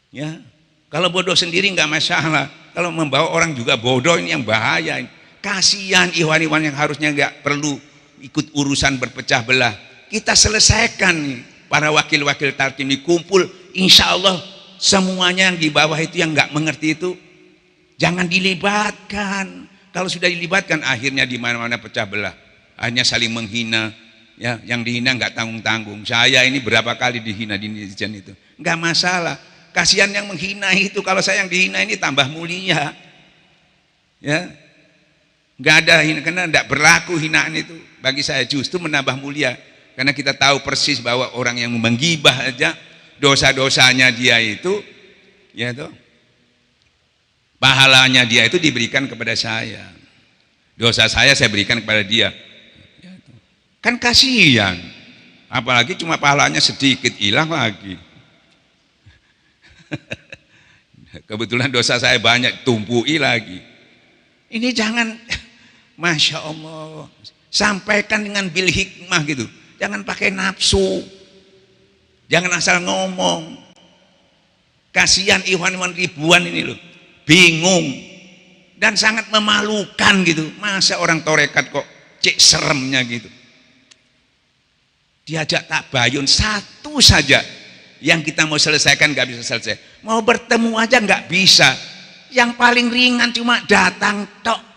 [SPEAKER 1] Ya, kalau bodoh sendiri nggak masalah. Kalau membawa orang juga bodoh, ini yang bahaya. Kasihan ikhwan-ikhwan yang harusnya nggak perlu ikut urusan berpecah belah. Kita selesaikan nih, para wakil-wakil talqin dikumpul, insya Allah semuanya yang di bawah itu yang nggak mengerti itu jangan dilibatkan. Kalau sudah dilibatkan akhirnya di mana-mana pecah belah, akhirnya saling menghina. Ya, yang dihina nggak tanggung-tanggung. Saya ini berapa kali dihina di netizen itu, nggak masalah. Kasihan yang menghina itu, kalau saya yang dihina ini tambah mulia. Ya, nggak ada hina, karena nggak berlaku hinaan itu bagi saya, justru menambah mulia. Karena kita tahu persis bahwa orang yang menggibah aja dosa-dosanya dia itu, ya toh, pahalanya dia itu diberikan kepada saya. Dosa saya berikan kepada dia. Ya toh. Kan kasihan. Apalagi cuma pahalanya sedikit, hilang lagi. Kebetulan dosa saya banyak, tumpui lagi. Ini jangan, Masya Allah, sampaikan dengan bil hikmah gitu. Jangan pakai nafsu, jangan asal ngomong. Kasihan ikhwan-ikhwan ribuan ini loh, bingung dan sangat memalukan gitu. Masa orang torekat kok cek seremnya gitu. Diajak tabayun satu saja yang kita mau selesaikan nggak bisa selesai. Mau bertemu aja nggak bisa. Yang paling ringan cuma datang tok.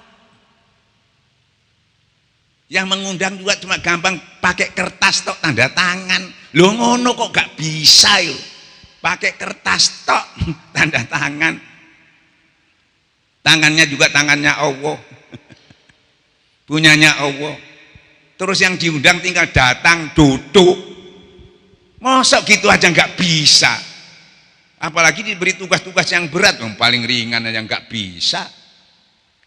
[SPEAKER 1] Yang mengundang juga cuma gampang pakai kertas tok tanda tangan. Lo ngono kok gak bisa yuk. Pakai kertas tok tanda tangan. Tangannya juga tangannya Allah. Punyanya Allah. Terus yang diundang tinggal datang duduk. Mosok gitu aja gak bisa. Apalagi diberi tugas-tugas yang berat, yang paling ringan aja gak bisa.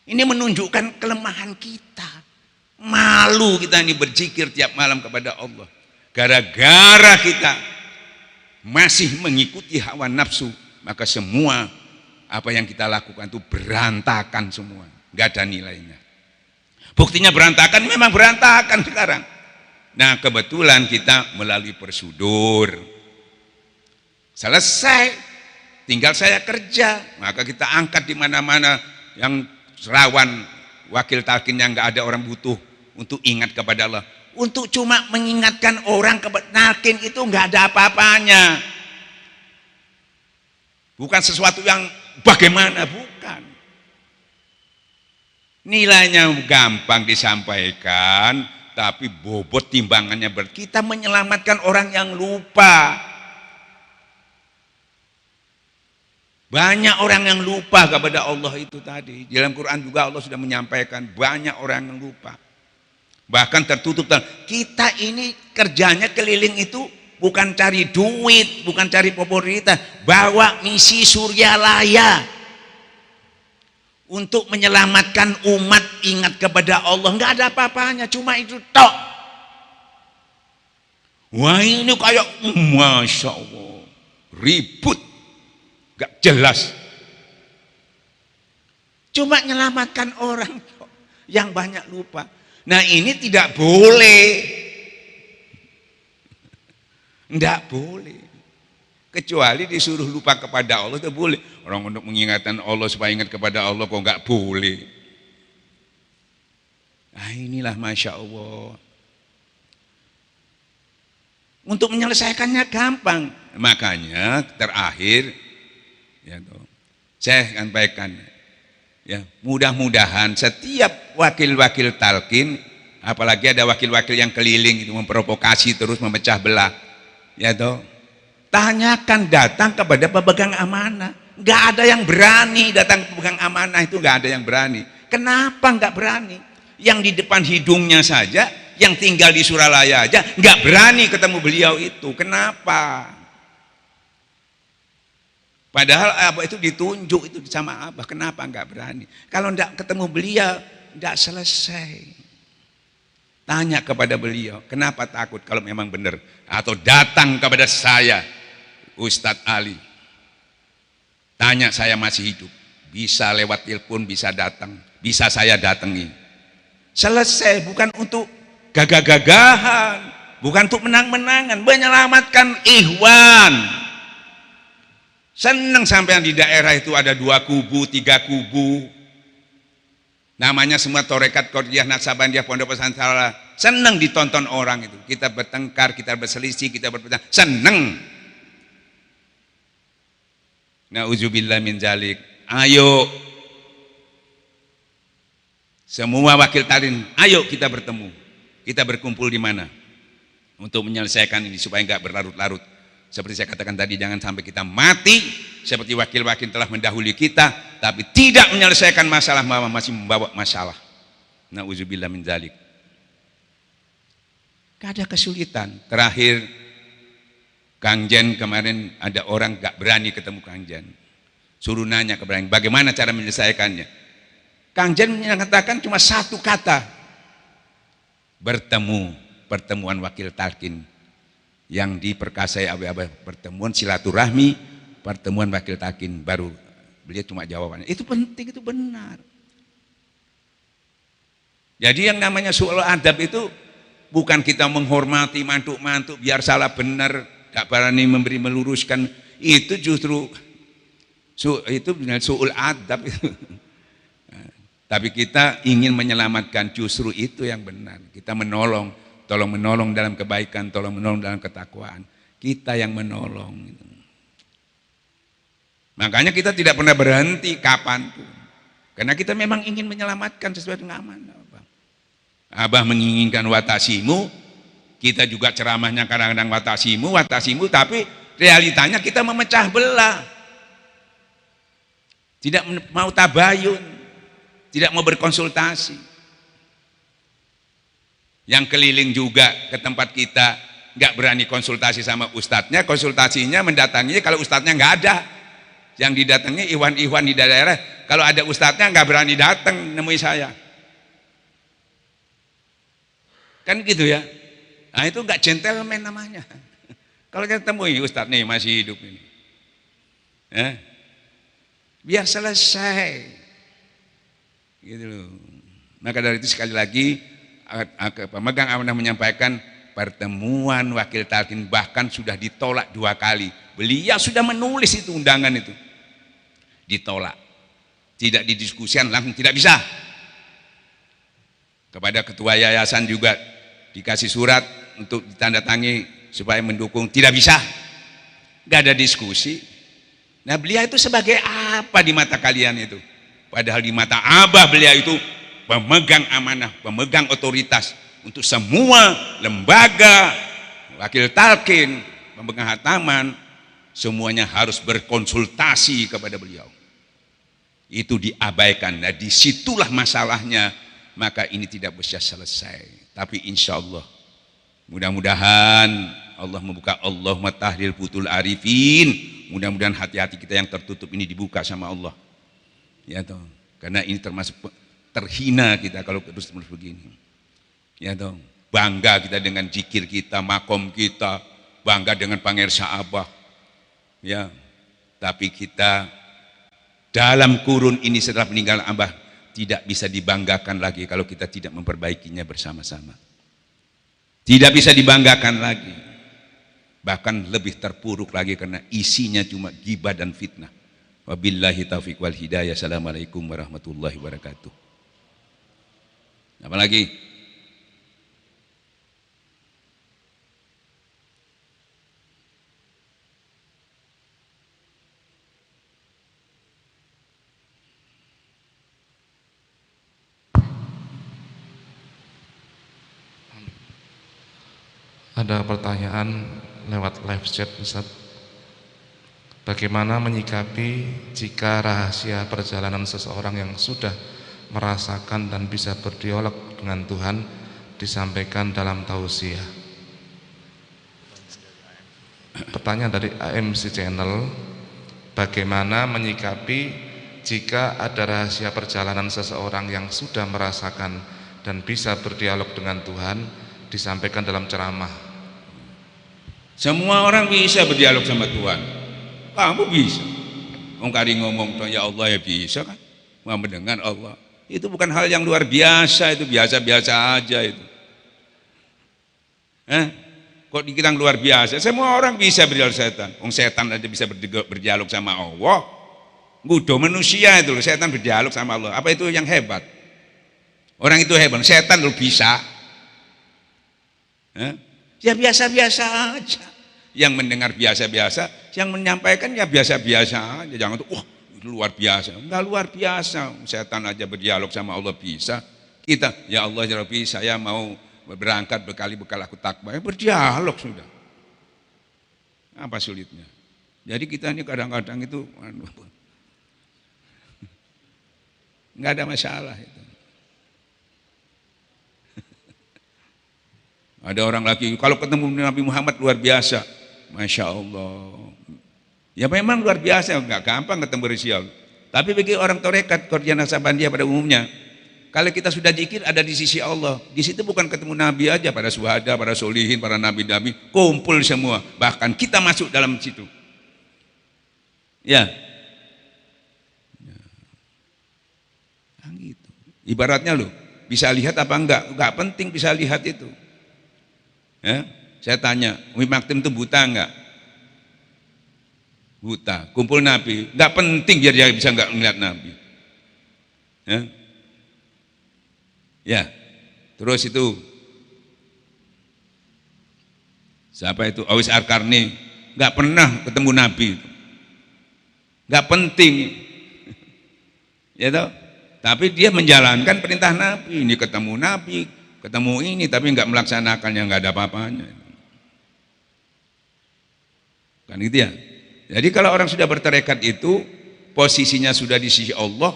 [SPEAKER 1] Ini menunjukkan kelemahan kita. Malu kita ini berzikir tiap malam kepada Allah. Gara-gara kita masih mengikuti hawa nafsu, maka semua apa yang kita lakukan itu berantakan semua, nggak ada nilainya. Buktinya berantakan, memang berantakan sekarang. Nah, kebetulan kita melalui prosedur selesai, tinggal saya kerja, maka kita angkat di mana-mana yang rawan wakil talqin yang nggak ada orang butuh untuk ingat kepada Allah. Untuk cuma mengingatkan orang kepada talqin itu nggak ada apa-apanya. Bukan sesuatu yang bagaimana, bukan. Nilainya gampang disampaikan, tapi bobot timbangannya berat. Kita menyelamatkan orang yang lupa. Banyak orang yang lupa kepada Allah itu tadi. Di dalam Quran juga Allah sudah menyampaikan banyak orang yang lupa. Bahkan tertutup. Kita ini kerjanya keliling itu bukan cari duit, bukan cari popularitas. Bawa misi Suryalaya untuk menyelamatkan umat ingat kepada Allah. Nggak ada apa-apanya, cuma itu tok. Wah, ini kayak Masya Allah, ribut, gak jelas. Cuma menyelamatkan orang yang banyak lupa. Nah, ini tidak boleh. Tidak boleh. Kecuali disuruh lupa kepada Allah itu boleh. Orang untuk mengingatkan Allah supaya ingat kepada Allah kok nggak boleh. Nah, inilah Masya Allah. Untuk menyelesaikannya gampang. Makanya terakhir ya toh, saya sampaikan ya, mudah-mudahan setiap wakil-wakil talqin Apalagi ada wakil-wakil yang keliling itu memprovokasi terus memecah belah. Ya toh. Tanyakan datang kepada pemegang amanah. Nggak ada yang berani datang ke pemegang amanah itu, nggak ada yang berani. Kenapa nggak berani? Yang di depan hidungnya saja, yang tinggal di Suralaya aja nggak berani ketemu beliau itu. Kenapa? Padahal Abah itu ditunjuk itu sama Abah. Kenapa nggak berani? Kalau nggak ketemu beliau, nggak selesai. Tanya kepada beliau, kenapa takut kalau memang benar? Atau datang kepada saya, Ustadz Ali. Tanya, saya masih hidup. Bisa lewat telepon, bisa datang. Bisa saya datangi. Selesai, bukan untuk gagah-gagahan. Bukan untuk menang-menangan. Menyelamatkan ikhwan. Senang sampai di daerah itu ada 2 kubu, 3 kubu. Namanya semua Torekat Qadriyah Naksabandiyah Pondok Pesantren. Senang ditonton orang itu. Kita bertengkar, kita berselisih, kita berpecahan. Senang. Nauzubillah min zalik. Ayo. Semua wakil talin, ayo kita bertemu. Kita berkumpul di mana? Untuk menyelesaikan ini supaya enggak berlarut-larut. Seperti saya katakan tadi, jangan sampai kita mati seperti wakil-wakil telah mendahului kita, tapi tidak menyelesaikan masalah, masih membawa masalah. Nauzubillah min dzalik. Gak ada kesulitan. Terakhir Kang Jen kemarin ada orang gak berani ketemu Kang Jen. Suruh nanya ke Kang, bagaimana cara menyelesaikannya? Kang Jen mengatakan cuma 1 kata. Bertemu, pertemuan wakil talqin. Yang diperkasai Abah pertemuan silaturahmi, pertemuan wakil talqin, baru beliau cuma jawabannya. Itu penting, itu benar. Jadi yang namanya soal adab itu bukan kita menghormati mantuk-mantuk biar salah benar, gak berani memberi meluruskan. Itu justru itu soal adab itu. Tapi kita ingin menyelamatkan, justru itu yang benar. Kita menolong, tolong menolong dalam kebaikan, tolong menolong dalam ketakwaan. Kita yang menolong. Makanya kita tidak pernah berhenti kapanpun. Karena kita memang ingin menyelamatkan sesuai dengan amanah. Abah menginginkan watasimu, kita juga ceramahnya kadang-kadang watasimu, tapi realitanya kita memecah belah. Tidak mau tabayun, tidak mau berkonsultasi. Yang keliling juga ke tempat kita nggak berani konsultasi sama ustadznya, konsultasinya mendatangi kalau ustadznya nggak ada. Yang didatangi ikhwan-ikhwan di daerah, kalau ada ustadznya nggak berani datang nemui saya. Kan gitu ya. Nah itu nggak gentleman namanya. Kalau kita temui ustadz nih masih hidup ini, biar selesai. Gitu loh. Maka dari itu sekali lagi pemegang amanah menyampaikan pertemuan wakil talqin bahkan sudah ditolak 2 kali. Beliau sudah menulis itu undangan itu, ditolak, tidak didiskusikan, langsung tidak bisa. Kepada ketua yayasan juga dikasih surat untuk ditandatangani supaya mendukung, tidak bisa, nggak ada diskusi. Nah beliau itu sebagai apa di mata kalian itu? Padahal di mata Abah beliau itu pemegang amanah, pemegang otoritas untuk semua lembaga, wakil talqin, pemegang hataman, semuanya harus berkonsultasi kepada beliau. Itu diabaikan. Nah disitulah masalahnya, maka ini tidak bisa selesai. Tapi insya Allah, mudah-mudahan Allah membuka, Allahumma tahlil putul arifin, mudah-mudahan hati-hati kita yang tertutup ini dibuka sama Allah. Ya toh, karena ini termasuk terhina kita kalau terus begini. Ya toh, bangga kita dengan zikir kita, makom kita, bangga dengan pangersa Abah. Ya, tapi kita dalam kurun ini setelah meninggal Abah tidak bisa dibanggakan lagi kalau kita tidak memperbaikinya bersama-sama. Tidak bisa dibanggakan lagi. Bahkan lebih terpuruk lagi karena isinya cuma ghibah dan fitnah. Wabillahi taufiq wal hidayah. Assalamualaikum warahmatullahi wabarakatuh. Apa lagi?
[SPEAKER 2] ada pertanyaan lewat live chat Ustaz. Bagaimana menyikapi jika rahasia perjalanan seseorang yang sudah merasakan dan bisa berdialog dengan Tuhan disampaikan dalam tausiah? Pertanyaan dari AMC Channel, bagaimana menyikapi jika ada rahasia perjalanan seseorang yang sudah merasakan dan bisa berdialog dengan Tuhan disampaikan dalam ceramah?
[SPEAKER 1] Semua orang bisa berdialog sama Tuhan. Kamu bisa. Wong kali ngomong ya Allah ya bisa kan? Mau mendengar Allah. Itu bukan hal yang luar biasa, itu biasa-biasa aja itu. Kok dikira luar biasa? Semua orang bisa berdialog setan. Wong setan aja bisa berdialog sama Allah. Gudo manusia itu loh, setan berdialog sama Allah. Apa itu yang hebat? Orang itu hebat, setan loh bisa. Ya biasa-biasa aja. Yang mendengar biasa-biasa, yang menyampaikan ya biasa-biasa aja. Jangan tuh, wah itu luar biasa. Enggak luar biasa. Setan aja berdialog sama Allah bisa. Kita, ya Allah ya Rabbi, saya mau berangkat bekal aku takwa. Berdialog sudah. Apa sulitnya? Jadi kita ini kadang-kadang itu enggak ada masalah itu. Ada orang lagi, kalau ketemu Nabi Muhammad luar biasa. Masya Allah. Ya memang luar biasa, enggak gampang ketemu Rizal. Tapi bagi orang torekat, Qur'an Nasabandia pada umumnya, kalau kita sudah zikir ada di sisi Allah. Di situ bukan ketemu Nabi aja, para syuhada, para solihin, para nabi-nabi, kumpul semua. Bahkan kita masuk dalam situ. Ya. Nah, gitu. Ibaratnya loh, bisa lihat apa enggak? Enggak penting bisa lihat itu. Ya, saya tanya, Umi Maktim itu buta enggak? Buta, kumpul Nabi, enggak penting biar dia bisa enggak melihat Nabi. Ya, terus itu siapa itu? Awis Ar-Qarni, enggak pernah ketemu Nabi, enggak penting, ya toh? Tapi dia menjalankan perintah Nabi, ini ketemu Nabi. Ketemu ini tapi enggak melaksanakannya, enggak ada apa-apanya. Kan gitu ya. Jadi kalau orang sudah bertarekat itu posisinya sudah di sisi Allah.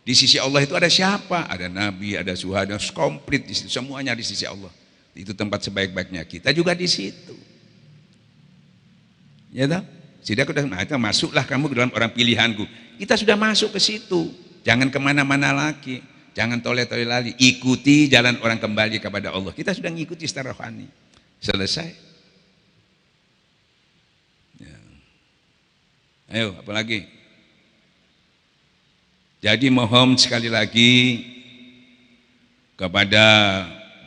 [SPEAKER 1] Di sisi Allah itu ada siapa? Ada Nabi, ada syuhada, komplit di situ, semuanya di sisi Allah. Itu tempat sebaik-baiknya. Kita juga di situ. Ya toh? Sudah masuklah kamu ke dalam orang pilihanku. Kita sudah masuk ke situ. Jangan kemana-mana lagi. Jangan tole-tole lagi, ikuti jalan orang kembali kepada Allah. Kita sudah ngikuti secara rohani. Selesai. Ya. Ayo, apalagi? Jadi mohon sekali lagi kepada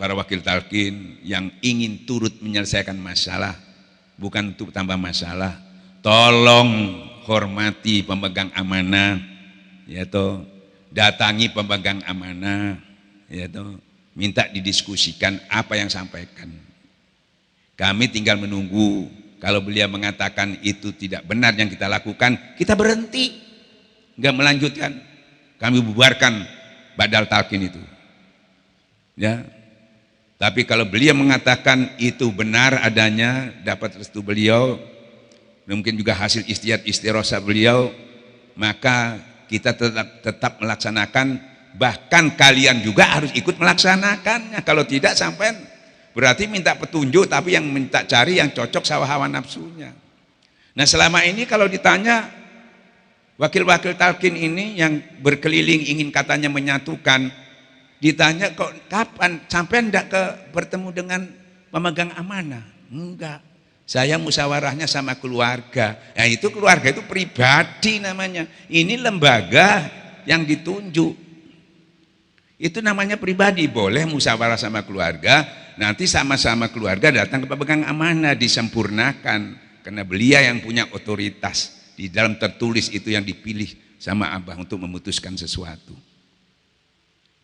[SPEAKER 1] para wakil talqin yang ingin turut menyelesaikan masalah, bukan untuk tambah masalah. Tolong hormati pemegang amanah, ya toh. Datangi pemegang amanah, ya toh, minta didiskusikan apa yang sampaikan. Kami tinggal menunggu. Kalau beliau mengatakan itu tidak benar yang kita lakukan, kita berhenti, nggak melanjutkan. Kami bubarkan badal talqin itu. Ya. Tapi kalau beliau mengatakan itu benar adanya, dapat restu beliau, mungkin juga hasil istirosah beliau, maka kita tetap melaksanakan, bahkan kalian juga harus ikut melaksanakannya. Kalau tidak sampai berarti minta petunjuk, tapi yang minta cari yang cocok sama hawa nafsunya. Nah selama ini kalau ditanya wakil-wakil talqin ini yang berkeliling ingin katanya menyatukan, ditanya kok kapan sampai enggak bertemu dengan pemegang amanah? Enggak. Saya musyawarahnya sama keluarga. Ya itu keluarga itu pribadi namanya. Ini lembaga yang ditunjuk. Itu namanya pribadi. Boleh musyawarah sama keluarga. Nanti sama-sama keluarga datang ke pemegang amanah, disempurnakan. Karena beliau yang punya otoritas. Di dalam tertulis itu yang dipilih sama Abah untuk memutuskan sesuatu.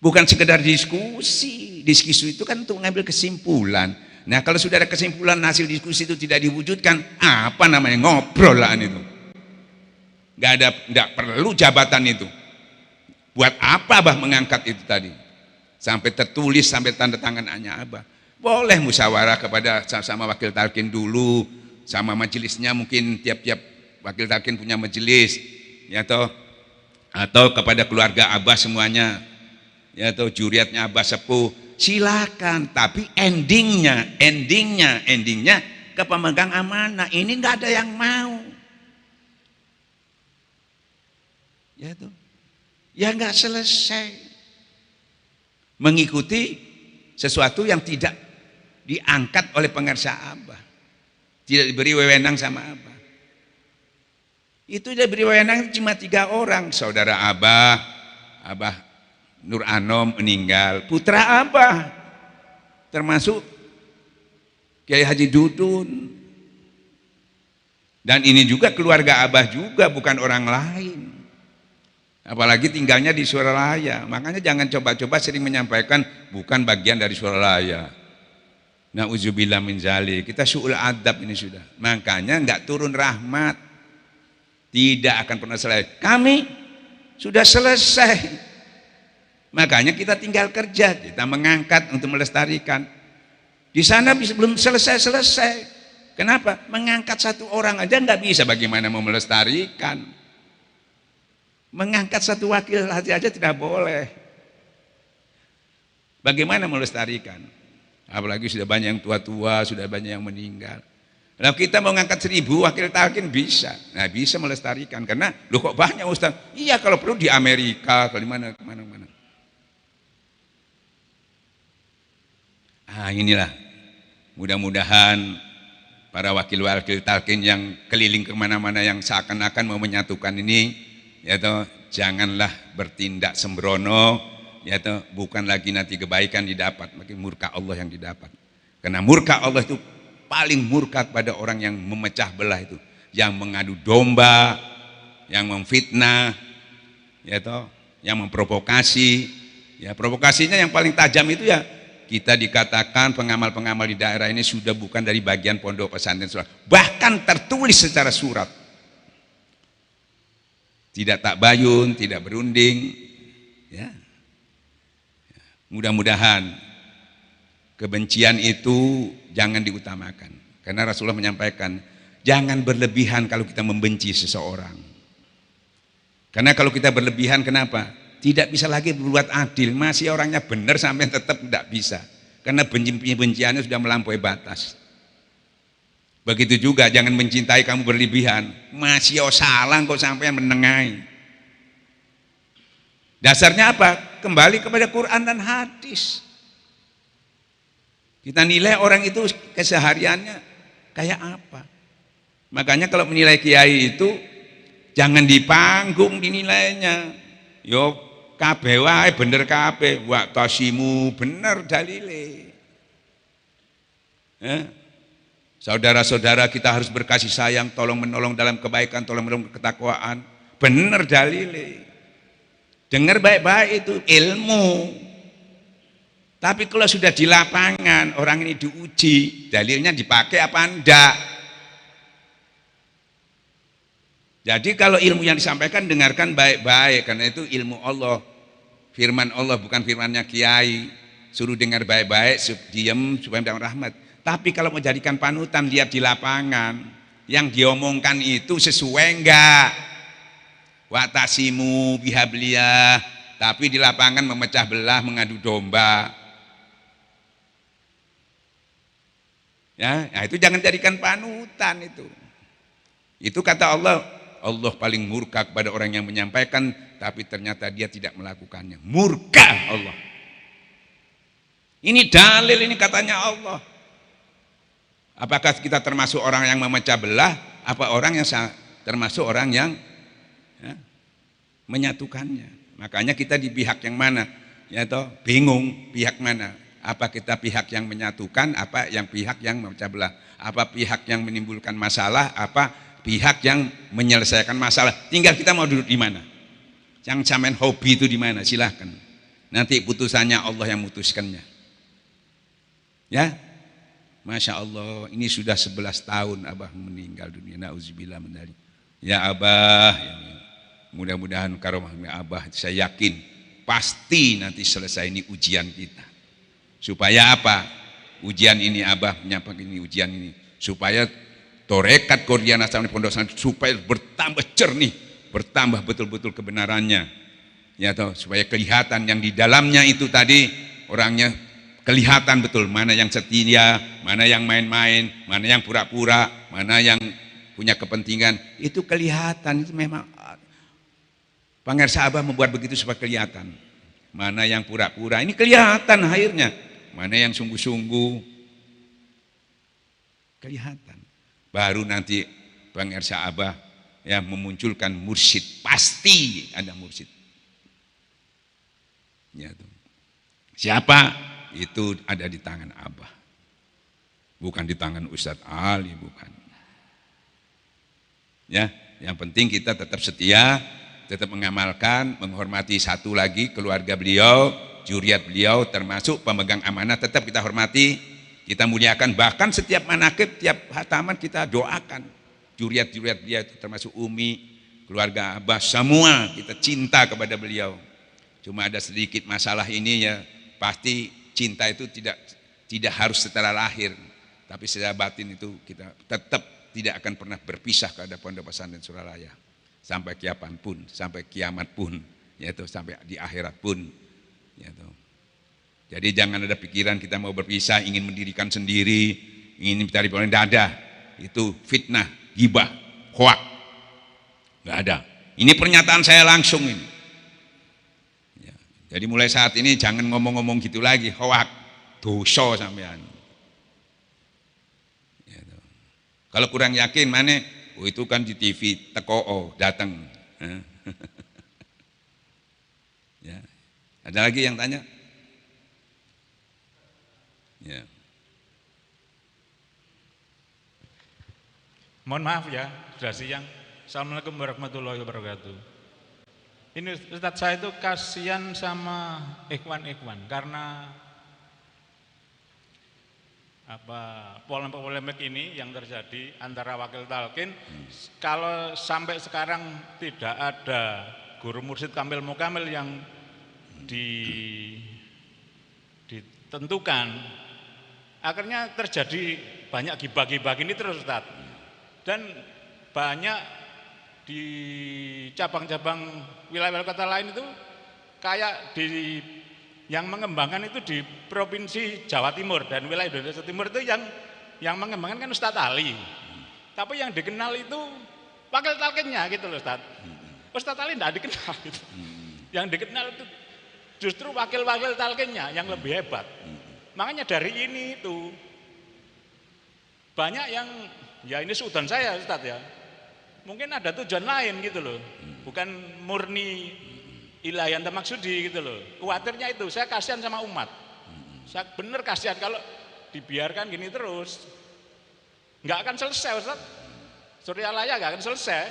[SPEAKER 1] Bukan sekedar diskusi. Diskusi itu kan untuk mengambil kesimpulan. Nah kalau sudah ada kesimpulan hasil diskusi itu tidak diwujudkan, apa namanya ngobrolan itu? Nggak perlu jabatan itu. Buat apa Abah mengangkat itu tadi? Sampai tertulis, sampai tanda tangan hanya Abah. Boleh musyawarah kepada sama wakil talqin dulu, sama majelisnya, mungkin tiap-tiap wakil talqin punya majelis, ya toh, atau kepada keluarga abah semuanya, ya toh, juriatnya abah sepuh, silakan. Tapi endingnya ke pemegang amanah. Ini nggak ada yang mau, ya toh, ya nggak selesai mengikuti sesuatu yang tidak diangkat oleh pengarsa abah, tidak diberi wewenang sama abah. Itu diberi wewenang cuma 3 orang, saudara abah Nur Anom meninggal, putra abah termasuk Kiai Haji Dudun, dan ini juga keluarga abah juga, bukan orang lain, apalagi tinggalnya di Suralaya. Makanya jangan coba-coba sering menyampaikan bukan bagian dari Suralaya. Na'udzubillah min zalik. Kita su'ul adab ini sudah. Makanya enggak turun rahmat, tidak akan pernah selesai. Kami sudah selesai, makanya kita tinggal kerja, kita mengangkat untuk melestarikan. Di sana belum selesai. Kenapa? Mengangkat 1 orang aja enggak bisa, bagaimana mau melestarikan? Mengangkat 1 wakil haji aja tidak boleh, bagaimana melestarikan? Apalagi sudah banyak yang tua-tua, sudah banyak yang meninggal. Kalau kita mau ngangkat 1000 wakil talqin bisa, nah bisa melestarikan. Karena loh kok banyak Ustaz? Iya, kalau perlu di Amerika, kalau di mana-mana. Inilah, mudah-mudahan para wakil-wakil talqin yang keliling kemana-mana yang seakan-akan mau menyatukan ini, ya toh, janganlah bertindak sembrono, ya toh, bukan lagi nanti kebaikan didapat, makin murka Allah yang didapat. Karena murka Allah itu paling murka kepada orang yang memecah belah itu, yang mengadu domba, yang memfitnah, ya toh, yang memprovokasi. Ya, provokasinya yang paling tajam itu ya kita dikatakan pengamal-pengamal di daerah ini sudah bukan dari bagian pondok pesantren surat, bahkan tertulis secara surat. Tidak takbayun, tidak berunding, ya. Mudah-mudahan kebencian itu jangan diutamakan, karena Rasulullah menyampaikan jangan berlebihan kalau kita membenci seseorang. Karena kalau kita berlebihan, kenapa? Tidak bisa lagi berbuat adil, masih orangnya benar sampai tetap tidak bisa, karena benciannya sudah melampaui batas. Begitu juga jangan mencintai kamu berlebihan, masih salah kok sampai menengahi. Dasarnya apa? Kembali kepada Quran dan hadis. Kita nilai orang itu kesehariannya kayak apa. Makanya kalau menilai kiai itu jangan di panggung dinilainya. Yo kabeh wae bener kabeh, wa tasimu bener dalile. Saudara-saudara kita harus berkasih sayang, tolong menolong dalam kebaikan, tolong menolong ketakwaan. Bener dalile. Dengar baik-baik itu ilmu. Tapi kalau sudah di lapangan, orang ini diuji, dalilnya dipakai apa enggak. Jadi kalau ilmu yang disampaikan dengarkan baik-baik, karena itu ilmu Allah, firman Allah, bukan firmannya kiai. Suruh dengar baik-baik, diam supaya mendapat rahmat. Tapi kalau mau jadikan panutan, lihat di lapangan, yang diomongkan itu sesuai enggak? Watasimu bihabliyah, tapi di lapangan memecah belah, mengadu domba. Ya, nah itu jangan jadikan panutan itu. Itu kata Allah, Allah paling murka kepada orang yang menyampaikan tapi ternyata dia tidak melakukannya. Murka Allah. Ini dalil, ini katanya Allah. Apakah kita termasuk orang yang memecah belah, apa orang yang termasuk orang yang menyatukannya? Makanya kita di pihak yang mana? Ya toh, bingung pihak mana? Apa kita pihak yang menyatukan, apa yang pihak yang memecah belah? Apa pihak yang menimbulkan masalah, apa pihak yang menyelesaikan masalah? Tinggal kita mau duduk di mana. Yang samain hobi itu di mana? Silahkan. Nanti putusannya Allah yang memutuskannya. Ya, Masya Allah, ini sudah 11 tahun Abah meninggal dunia. Na'udzubillah min dzalik. Ya Abah, ya, mudah-mudahan karomahnya Abah, saya yakin pasti nanti selesai ini ujian kita. Supaya apa? ujian ini Abah menyampaikan ini ujian ini supaya torekat Qurdian Asal Pondok Pesantren supaya bertambah jernih, bertambah betul-betul kebenarannya. Ya toh, supaya kelihatan yang di dalamnya itu tadi orangnya kelihatan betul mana yang setia, mana yang main-main, mana yang pura-pura, mana yang punya kepentingan, itu kelihatan. Itu memang Pangersa Abah membuat begitu supaya kelihatan. Mana yang pura-pura, ini kelihatan akhirnya. Mana yang sungguh-sungguh, kelihatan. Baru nanti Pangersa Abah ya memunculkan mursyid, pasti ada mursyid. Ya, tuh. Siapa? Itu ada di tangan Abah. Bukan di tangan Ustadz Ali, bukan. Ya, yang penting kita tetap setia, tetap mengamalkan, menghormati satu lagi keluarga beliau, juriat beliau, termasuk pemegang amanah tetap kita hormati, kita muliakan, bahkan setiap manakib, tiap hataman kita doakan. Juriat-juriat beliau itu termasuk Umi, keluarga Abah, semua kita cinta kepada beliau. Cuma ada sedikit masalah ini ya, pasti cinta itu tidak harus secara lahir, tapi secara batin itu kita tetap tidak akan pernah berpisah kepada Pondok Pesantren Suralaya sampai kiamat pun, sampai kiamat pun, yaitu sampai di akhirat pun, yaitu. Jadi jangan ada pikiran kita mau berpisah, ingin mendirikan sendiri, ingin mencari orang dada, itu fitnah, gibah, hoak, nggak ada. Ini pernyataan saya langsung ini. Jadi mulai saat ini jangan ngomong-ngomong gitu lagi, hoak, dosa sampean. Ya, kalau kurang yakin mana? Oh itu kan di TV, teko datang. Ya. Ada lagi yang tanya? Ya.
[SPEAKER 3] Mohon maaf ya, sudah siang. Assalamualaikum warahmatullahi wabarakatuh. Ini Ustadz, saya itu kasihan sama ikhwan-ikhwan karena polemik ini yang terjadi antara wakil talqin. Kalau sampai sekarang tidak ada guru mursyid kamil mukamil yang ditentukan, akhirnya terjadi banyak gibah-gibah ini terus Ustadz. Dan banyak di cabang-cabang wilayah kota lain itu kayak di yang mengembangkan itu di provinsi Jawa Timur dan wilayah Indonesia Timur itu yang mengembangkan kan Ustadz Ali. Tapi yang dikenal itu wakil talqinnya gitu loh Ustadz. Ustadz Ali tidak dikenal gitu. Yang dikenal itu justru wakil-wakil talqinnya yang lebih hebat. Makanya dari ini itu banyak yang ya ini suudzon saya Ustadz ya. Mungkin ada tujuan lain gitu loh, bukan murni ilahi anta maksudi gitu loh. Khawatirnya itu, saya kasihan sama umat. Saya bener kasihan kalau dibiarkan gini terus, nggak akan selesai Ustaz. Suralaya nggak akan selesai.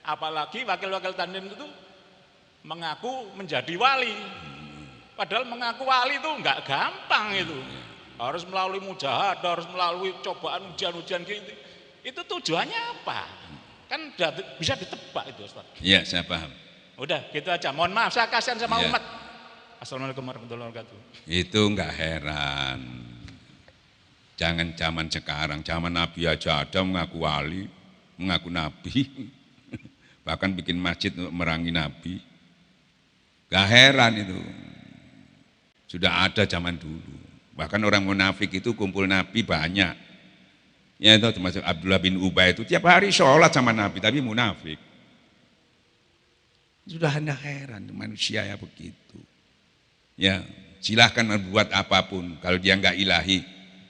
[SPEAKER 3] Apalagi wakil-wakil tandim itu mengaku menjadi wali. Padahal mengaku wali itu nggak gampang itu. Harus melalui mujahadah, harus melalui cobaan ujian-ujian gitu. Itu tujuannya apa? Kan bisa ditebak itu Ustaz.
[SPEAKER 1] Iya, saya paham.
[SPEAKER 3] Udah, gitu aja. Mohon maaf, saya kasihan sama umat. Assalamualaikum warahmatullahi wabarakatuh.
[SPEAKER 1] Itu enggak heran. Jangan zaman sekarang, zaman Nabi aja ada mengaku wali, mengaku Nabi. Bahkan bikin masjid untuk merangi Nabi. Enggak heran itu. Sudah ada zaman dulu. Bahkan orang munafik itu kumpul Nabi banyak. Ya itu termasuk Abdullah bin Ubay itu tiap hari sholat sama Nabi tapi munafik. Sudah hendak heran manusia ya begitu. Ya silahkan membuat apapun kalau dia nggak ilahi.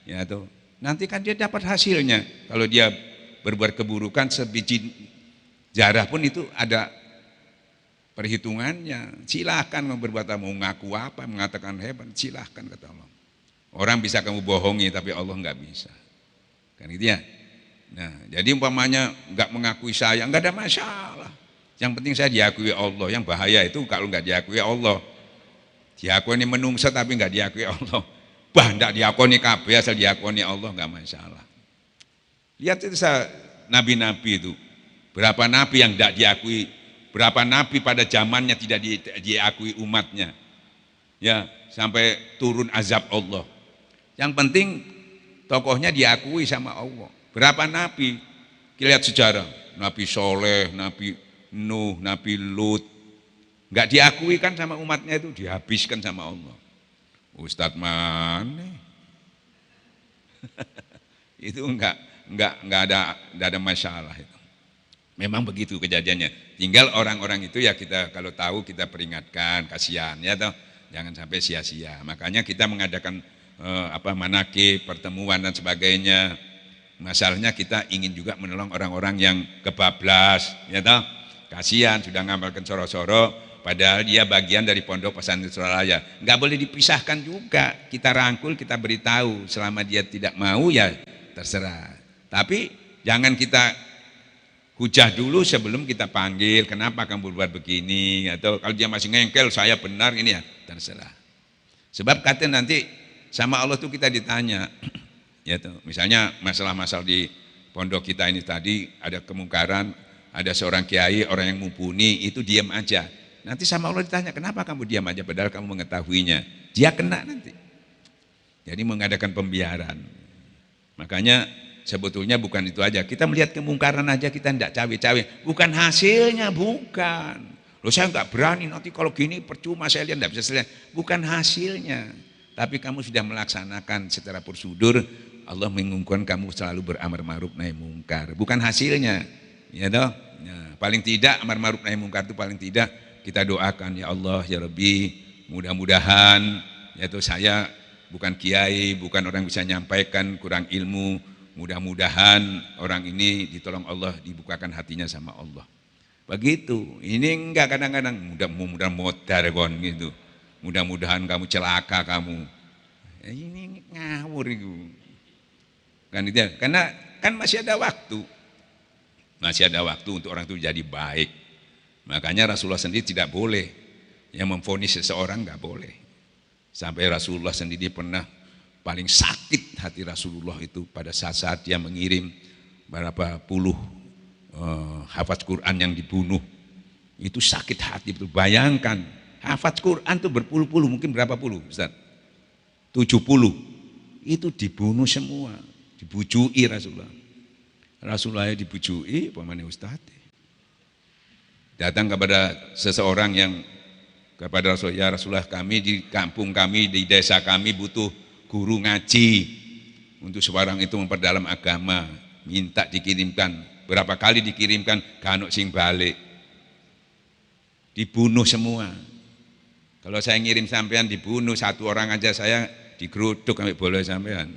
[SPEAKER 1] Ya tuh nanti kan dia dapat hasilnya. Kalau dia berbuat keburukan sebiji jarah pun itu ada perhitungannya. Silahkan berbuat apa, mau ngaku apa, mengatakan hebat, silahkan kata Allah. Orang bisa kamu bohongi tapi Allah nggak bisa. Kan gitu ya. Nah, jadi umpamanya nggak mengakui saya, nggak ada masalah. Yang penting saya diakui Allah. Yang bahaya itu kalau nggak diakui Allah. Diakui menungso tapi nggak diakui Allah. Bah, nggak diakui kabeh asal diakui Allah nggak masalah. Lihat itu nabi-nabi itu. Berapa nabi yang nggak diakui, berapa nabi pada zamannya tidak diakui umatnya. Ya, sampai turun azab Allah. Yang penting tokohnya diakui sama Allah. Berapa nabi? Lihat sejarah, Nabi Soleh, Nabi Nuh, Nabi Lut, nggak diakui kan sama umatnya, itu dihabiskan sama Allah. Ustadz mana? Itu nggak ada masalah itu. Memang begitu kejadiannya. Tinggal orang-orang itu ya kita kalau tahu kita peringatkan, kasihan ya toh, jangan sampai sia-sia. Makanya kita mengadakan manakib, pertemuan dan sebagainya. Masalahnya kita ingin juga menolong orang-orang yang kebablas, ya toh. Kasihan sudah ngamalkan soro-soro, padahal dia bagian dari pondok pesantren Suralaya. Nggak boleh dipisahkan juga. Kita rangkul, kita beritahu. Selama dia tidak mau ya terserah. Tapi jangan kita hujah dulu sebelum kita panggil, kenapa kamu berbuat begini, atau kalau dia masih ngengkel, saya benar, ini ya terserah. Sebab katanya nanti sama Allah tuh kita ditanya, ya tuh, misalnya masalah-masalah di pondok kita ini tadi, ada kemungkaran, ada seorang kiai, orang yang mumpuni, itu diam aja. Nanti sama Allah ditanya, kenapa kamu diam aja, padahal kamu mengetahuinya. Dia kena nanti. Jadi mengadakan pembiaran. Makanya sebetulnya bukan itu aja. Kita melihat kemungkaran aja kita tidak cawe-cawe. Bukan hasilnya, bukan. Loh saya nggak berani, nanti kalau gini percuma saya lihat tidak bisa selesai. Bukan hasilnya. Tapi kamu sudah melaksanakan secara prosedur. Allah menginginkan kamu selalu beramar ma'ruf nahi mungkar. Bukan hasilnya. Ya toh? Ya, paling tidak amar ma'ruf nahi mungkar itu paling tidak kita doakan, ya Allah, ya Rabbi, mudah-mudahan ya toh, saya bukan kiai, bukan orang bisa nyampaikan, kurang ilmu. Mudah-mudahan orang ini ditolong Allah, dibukakan hatinya sama Allah. Begitu. Ini enggak kadang-kadang mudah-mudahan modar kon gitu. Mudah-mudahan kamu celaka kamu. Ya, ini ngawur itu. Kan itu. Karena kan masih ada waktu. Masih ada waktu untuk orang itu jadi baik. Makanya Rasulullah sendiri tidak boleh yang memvonis seseorang, enggak boleh. Sampai Rasulullah sendiri pernah paling sakit hati Rasulullah itu pada saat-saat dia mengirim berapa puluh hafaz Quran yang dibunuh. Itu sakit hati betul. Bayangkan hafaz Quran itu berpuluh-puluh, mungkin berapa puluh Ustaz? 70. Itu dibunuh semua, dibujui Rasulullah. Rasulullah dibujui, pemane Ustaz. Datang kepada seseorang yang kepada Rasulullah, ya Rasulullah, kami di kampung kami, di desa kami butuh guru ngaji untuk seorang itu memperdalam agama, minta dikirimkan. Berapa kali dikirimkan, kanuk sing balik, dibunuh semua. Kalau saya ngirim sampean dibunuh satu orang aja, saya digeruduk sampai boleh sampean.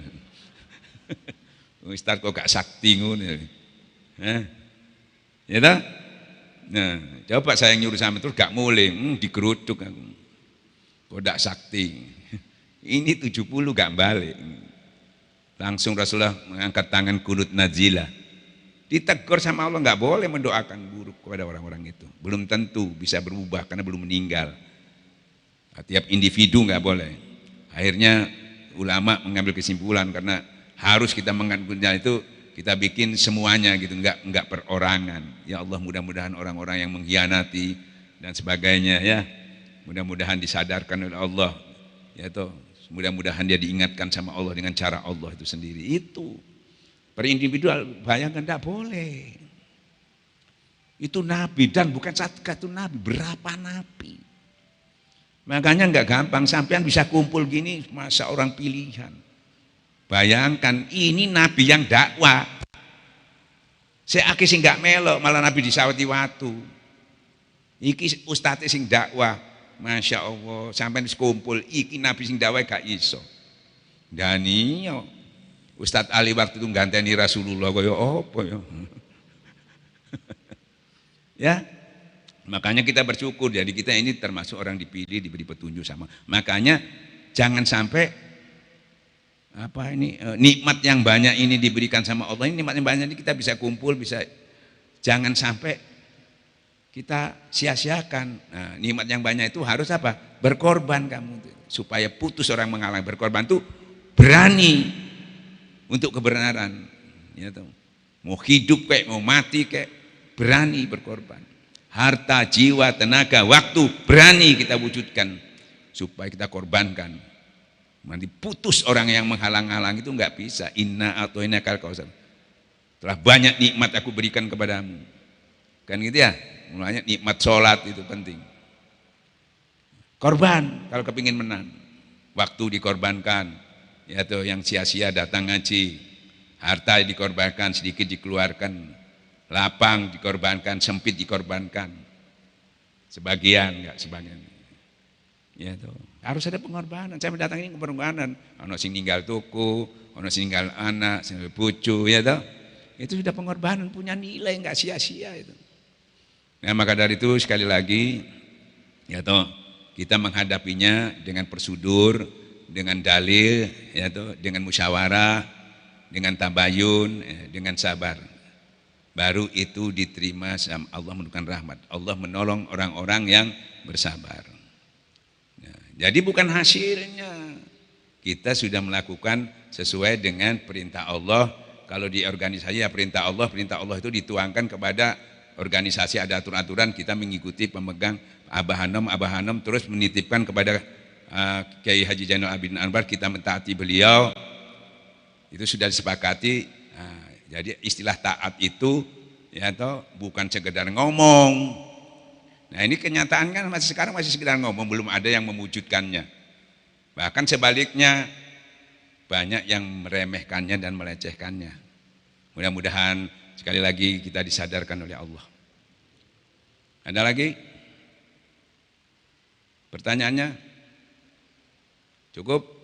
[SPEAKER 1] Ustaz kok gak sakti ngono. Ya toh? Nah, coba saya nyuruh sampean terus gak mulai, digeruduk aku. Kok gak sakti. Ini 70 gak balik. Langsung Rasulullah mengangkat tangan kunut nazilah. Ditegur sama Allah, gak boleh mendoakan buruk kepada orang-orang itu. Belum tentu bisa berubah karena belum meninggal. Tiap individu gak boleh. Akhirnya ulama mengambil kesimpulan karena harus kita menganggapnya itu, kita bikin semuanya gitu, enggak perorangan. Ya Allah, mudah-mudahan orang-orang yang mengkhianati dan sebagainya ya, mudah-mudahan disadarkan oleh Allah. Ya toh, mudah-mudahan dia diingatkan sama Allah dengan cara Allah itu sendiri. Itu per individual, bayangkan enggak boleh. Itu nabi, dan bukan satu nabi, berapa nabi. Makanya enggak gampang sampean bisa kumpul gini, masa orang pilihan. Bayangkan ini nabi yang dakwah. Saya sing enggak melok, malah nabi disawati watu. Iki ustadz sing dakwah. Masya Allah, sampai kumpul iki nabi sing dakwah gak iso. Dan iya Ustadz Ali waktu itu ganteni Rasulullah kaya apa ya. Ya. Makanya kita bersyukur, jadi kita ini termasuk orang dipilih, diberi petunjuk sama. Makanya jangan sampai nikmat yang banyak ini diberikan sama Allah, ini nikmat yang banyak ini kita bisa kumpul, bisa, jangan sampai kita sia-siakan. Nah, nikmat yang banyak itu harus apa? Berkorban kamu supaya putus orang menghalang. Berkorban itu berani untuk kebenaran. Ya, mau hidup kayak mau mati kayak berani berkorban. Harta, jiwa, tenaga, waktu berani kita wujudkan supaya kita korbankan. Mandi putus orang yang menghalang-halang itu nggak bisa. Inna a'toina kal kausar. Telah banyak nikmat aku berikan kepadamu. Kan gitu ya. Mulanya nikmat sholat itu penting. Korban kalau kepingin menang. Waktu dikorbankan. Ya tuh yang sia-sia datang ngaji. Harta dikorbankan, sedikit dikeluarkan. Lapang dikorbankan, sempit dikorbankan. Sebagian, enggak sebagian. Ya tuh. Harus ada pengorbanan. Saya mendatang ini pengorbanan. Ono sing ninggal tuku, ono sing ninggal anak, sing pucu, ya toh. Itu sudah pengorbanan, punya nilai, enggak sia-sia itu. Nah, maka dari itu sekali lagi, ya toh, kita menghadapinya dengan persudur, dengan dalil, ya toh, dengan musyawarah, dengan tabayun, dengan sabar. Baru itu diterima sama Allah, menurunkan rahmat. Allah menolong orang-orang yang bersabar. Jadi bukan hasilnya, kita sudah melakukan sesuai dengan perintah Allah. Kalau di organisasi ya perintah Allah itu dituangkan kepada organisasi, ada aturan-aturan, kita mengikuti, pemegang Abah Hanom terus menitipkan kepada Kiai Haji Zainal Abidin Anwar, kita mentaati beliau, itu sudah disepakati. Jadi istilah taat itu ya toh bukan sekedar ngomong. Nah ini kenyataan kan sekarang masih sekedar ngomong, belum ada yang mewujudkannya. Bahkan sebaliknya banyak yang meremehkannya dan melecehkannya. Mudah-mudahan sekali lagi kita disadarkan oleh Allah. Ada lagi? Pertanyaannya? Cukup?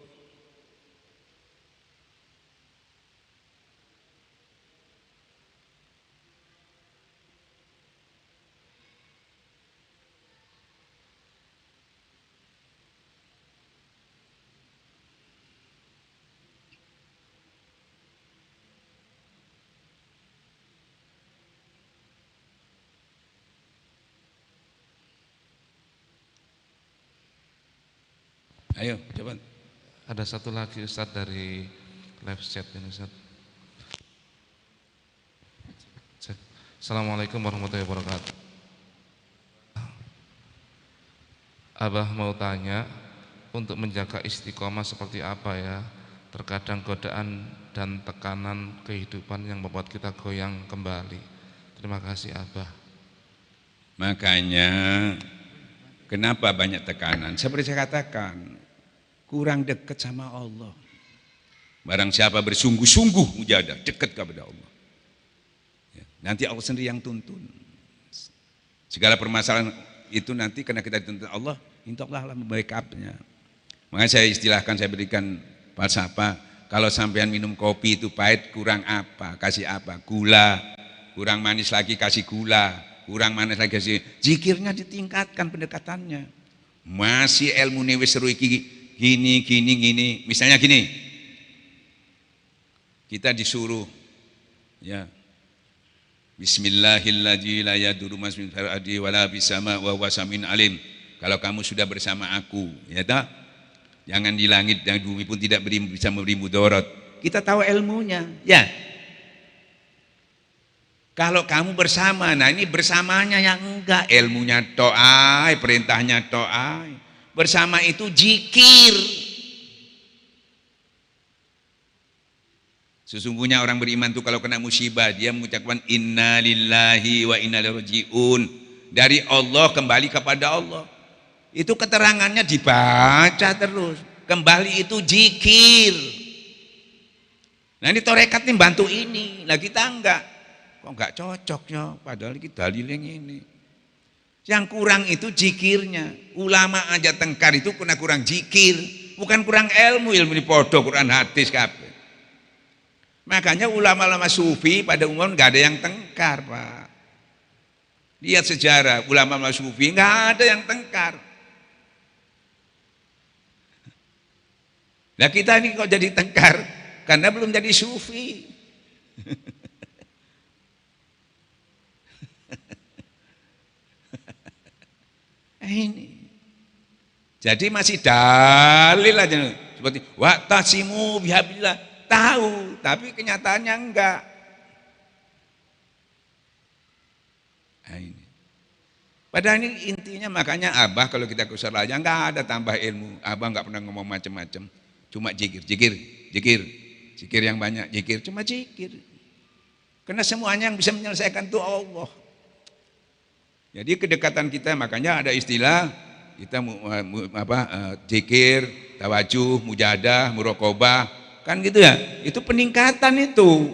[SPEAKER 1] Ayo, coba.
[SPEAKER 2] Ada satu lagi Ustadz dari live chat ini Ustadz. Assalamualaikum warahmatullahi wabarakatuh. Abah mau tanya, untuk menjaga istiqomah seperti apa ya? Terkadang godaan dan tekanan kehidupan yang membuat kita goyang kembali. Terima kasih Abah.
[SPEAKER 1] Makanya kenapa banyak tekanan? Seperti saya katakan, kurang dekat sama Allah. Barang siapa bersungguh-sungguh mujahadah, dekat kepada Allah, ya, nanti Allah sendiri yang tuntun. Segala permasalahan itu nanti karena kita dituntun Allah, insya Allah membackup-nya. Makanya saya istilahkan, saya berikan falsafah, kalau sampean minum kopi itu pahit, kurang apa? Kasih apa? Gula. Kurang manis lagi kasih gula. Kurang manis lagi kasih. Zikirnya ditingkatkan pendekatannya. Masih ilmu wis seru iki gini. Misalnya gini, kita disuruh, ya, Bismillahirrahmanirrahim, la yadurru ma ismihi wa la bisama wa huwa samiun alim. Kalau kamu sudah bersama aku, ya tak? Jangan di langit dan bumi pun tidak bisa memberi mudarat. Kita tahu ilmunya, ya. Kalau kamu bersama, nah ini bersamanya yang enggak, ilmunya to'ai, perintahnya to'ai. Bersama itu zikir. Sesungguhnya orang beriman itu kalau kena musibah, dia mengucapkan inna lillahi wa inna ilaihi raji'un. Dari Allah kembali kepada Allah. Itu keterangannya dibaca terus. Kembali itu zikir. Nah ini torekat nih bantu ini. Nah kita enggak. Kok enggak cocok ya? Padahal kita dalilnya ini. Yang kurang itu zikirnya. Ulama aja tengkar itu kena kurang zikir, bukan kurang ilmu di podo Quran hadis kabeh. Makanya ulama-ulama sufi pada umum nggak ada yang tengkar, Pak. Lihat sejarah ulama-ulama sufi nggak ada yang tengkar. Nah kita ini kok jadi tengkar karena belum jadi sufi. Ini jadi masih dalil aja seperti wa'tasimu bihablillah, tahu tapi kenyataannya enggak. Nah, ini padahal ini intinya. Makanya Abah kalau kita kesalahan enggak ada tambah ilmu, Abah enggak pernah ngomong macam-macam. Cuma zikir yang banyak, cuma zikir. Karena semuanya yang bisa menyelesaikan itu Allah. Jadi kedekatan kita, makanya ada istilah kita zikir, tawajuh, mujahadah, muraqabah, kan gitu ya. Itu peningkatan itu.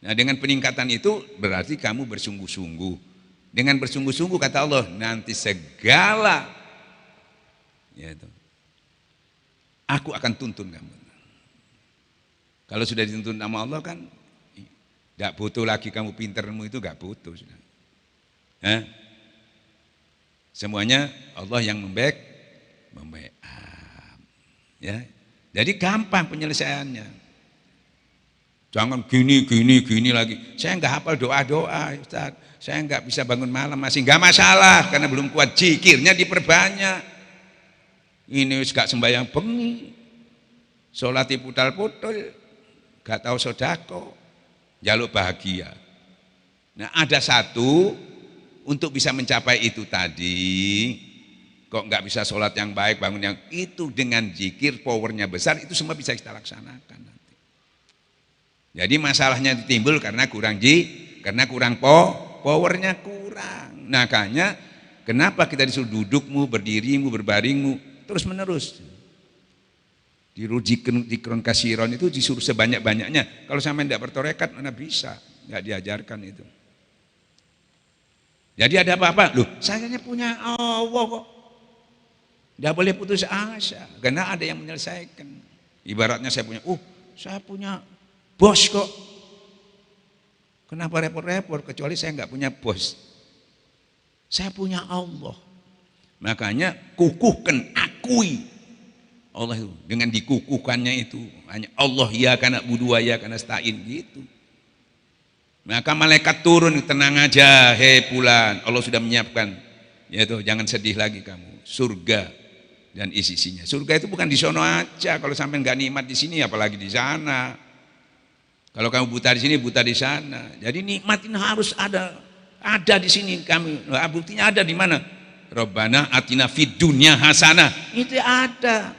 [SPEAKER 1] Nah, dengan peningkatan itu berarti kamu bersungguh-sungguh. Dengan bersungguh-sungguh kata Allah, nanti segala ya itu, aku akan tuntun kamu. Kalau sudah dituntun sama Allah kan tidak butuh lagi kamu pintermu itu, gak butuh sudah. Semuanya Allah yang membackup. Ya. Jadi gampang penyelesaiannya. Jangan gini lagi. Saya nggak hafal doa-doa, Ustaz. Saya nggak bisa bangun malam, masih nggak masalah karena belum kuat, zikirnya diperbanyak. Ini gak sembahyang bengi, sholat putal-putul, gak tahu sodako, jaluk bahagia. Nah, ada satu untuk bisa mencapai itu tadi, kok nggak bisa sholat yang baik, bangun yang itu dengan zikir, powernya besar, itu semua bisa kita laksanakan nanti. Jadi masalahnya timbul karena kurang powernya kurang. Makanya kenapa kita disuruh dudukmu, berdirimu, berbaringmu terus menerus. Dikron kasiron itu disuruh sebanyak-banyaknya. Kalau sampai tidak bertorekat mana bisa, nggak diajarkan itu. Jadi ada apa-apa, loh sayanya punya Allah kok. Tidak boleh putus asa, karena ada yang menyelesaikan. Ibaratnya saya punya bos kok. Kenapa repot-repot, kecuali saya nggak punya bos. Saya punya Allah. Makanya kukuhkan, akui Allah itu. Dengan dikukuhkannya itu, hanya Allah ya kana budua ya kana stain gitu. Maka malaikat turun, tenang aja, hei Fulan, Allah sudah menyiapkan. Yaitu jangan sedih lagi kamu. Surga dan isi-isinya. Surga itu bukan di sono aja. Kalau sampai nggak nikmat di sini, apalagi di sana. Kalau kamu buta di sini, buta di sana. Jadi nikmat ini harus ada di sini kami. Buktinya ada di mana? Rabbana atina fid dunya hasanah. Itu ada.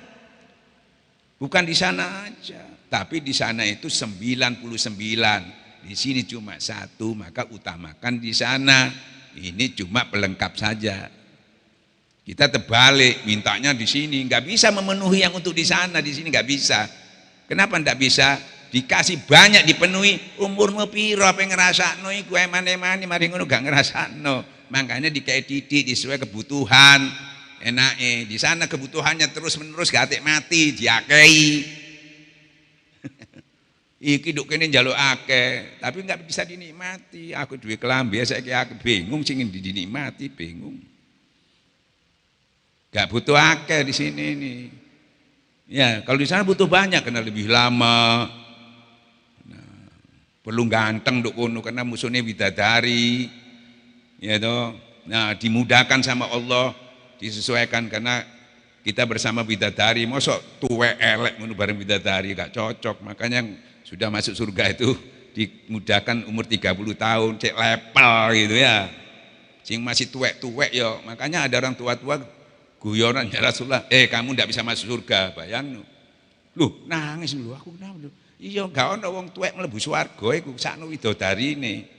[SPEAKER 1] Bukan di sana aja. Tapi di sana itu 99. Di sini cuma 1, maka utamakan di sana. Ini cuma pelengkap saja. Kita terbalik, mintanya di sini. Nggak bisa memenuhi yang untuk di sana, di sini nggak bisa. Kenapa nggak bisa? Dikasih banyak dipenuhi, umurmu piro apa ngerasakno iku emane-emane mari ngono gak ngerasakno. Makanya dikai titik sesuai kebutuhan. Enake di sana kebutuhannya terus-menerus gak atik mati diakei. Iki nduk kene njaluk akeh, tapi enggak bisa dinikmati. Aku duwe kelambi saiki aku bingung sing dinikmati, bingung. Gak butuh akeh di sini nih. Ya, kalau di sana butuh banyak karena lebih lama. Perlu ganteng nduk kono karena musuhnya bidadari. Ya toh. Nah, dimudahkan sama Allah, disesuaikan karena kita bersama bidadari. Mosok tuwek elek ngono bareng bidadari gak cocok. Makanya yang sudah masuk surga itu dimudahkan umur 30 tahun, cek lepel gitu ya. Sing masih tuwek-tuwek ya. Makanya ada orang tua-tua guyonan ya Rasulullah, kamu ndak bisa masuk surga, bayang. Loh, nangis lho aku kenapa lho. Iya gak ono wong tuwek mlebu swarga iku sakno widadarine.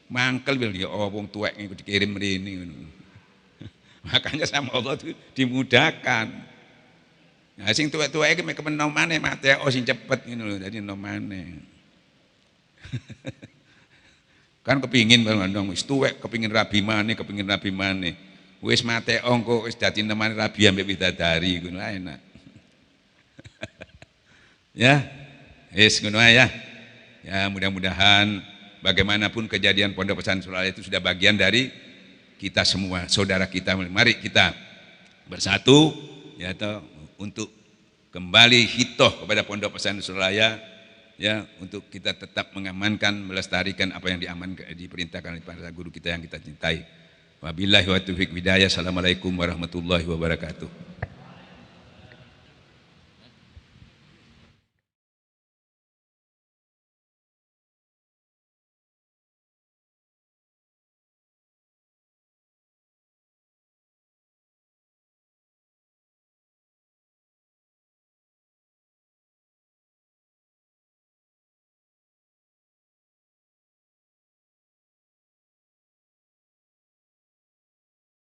[SPEAKER 1] Mangkel ya wong tuwek iku dikirim mrene ngono. Makanya sama Allah itu dimudahkan. Nah sing tuwek-tuwek iki mek kemen maneh mate sing cepet ngono lho, dadi enom maneh. Kan kepingin bareng wis tuwek kepingin rabi maneh, Wis mate kok wis dadi nemane rabi ambek bidadari ngono enak. Ya. Yes, ngono ya. Ya, mudah-mudahan bagaimanapun kejadian Pondok Pesantren Sulaya itu sudah bagian dari kita semua, saudara kita. Mari kita bersatu ya toh untuk kembali hitoh kepada Pondok Pesantren Sulaya ya, untuk kita tetap mengamankan, melestarikan apa yang diperintahkan oleh para guru kita yang kita cintai. Wabillahi wa taufiq hidayah. Assalamualaikum warahmatullahi wabarakatuh.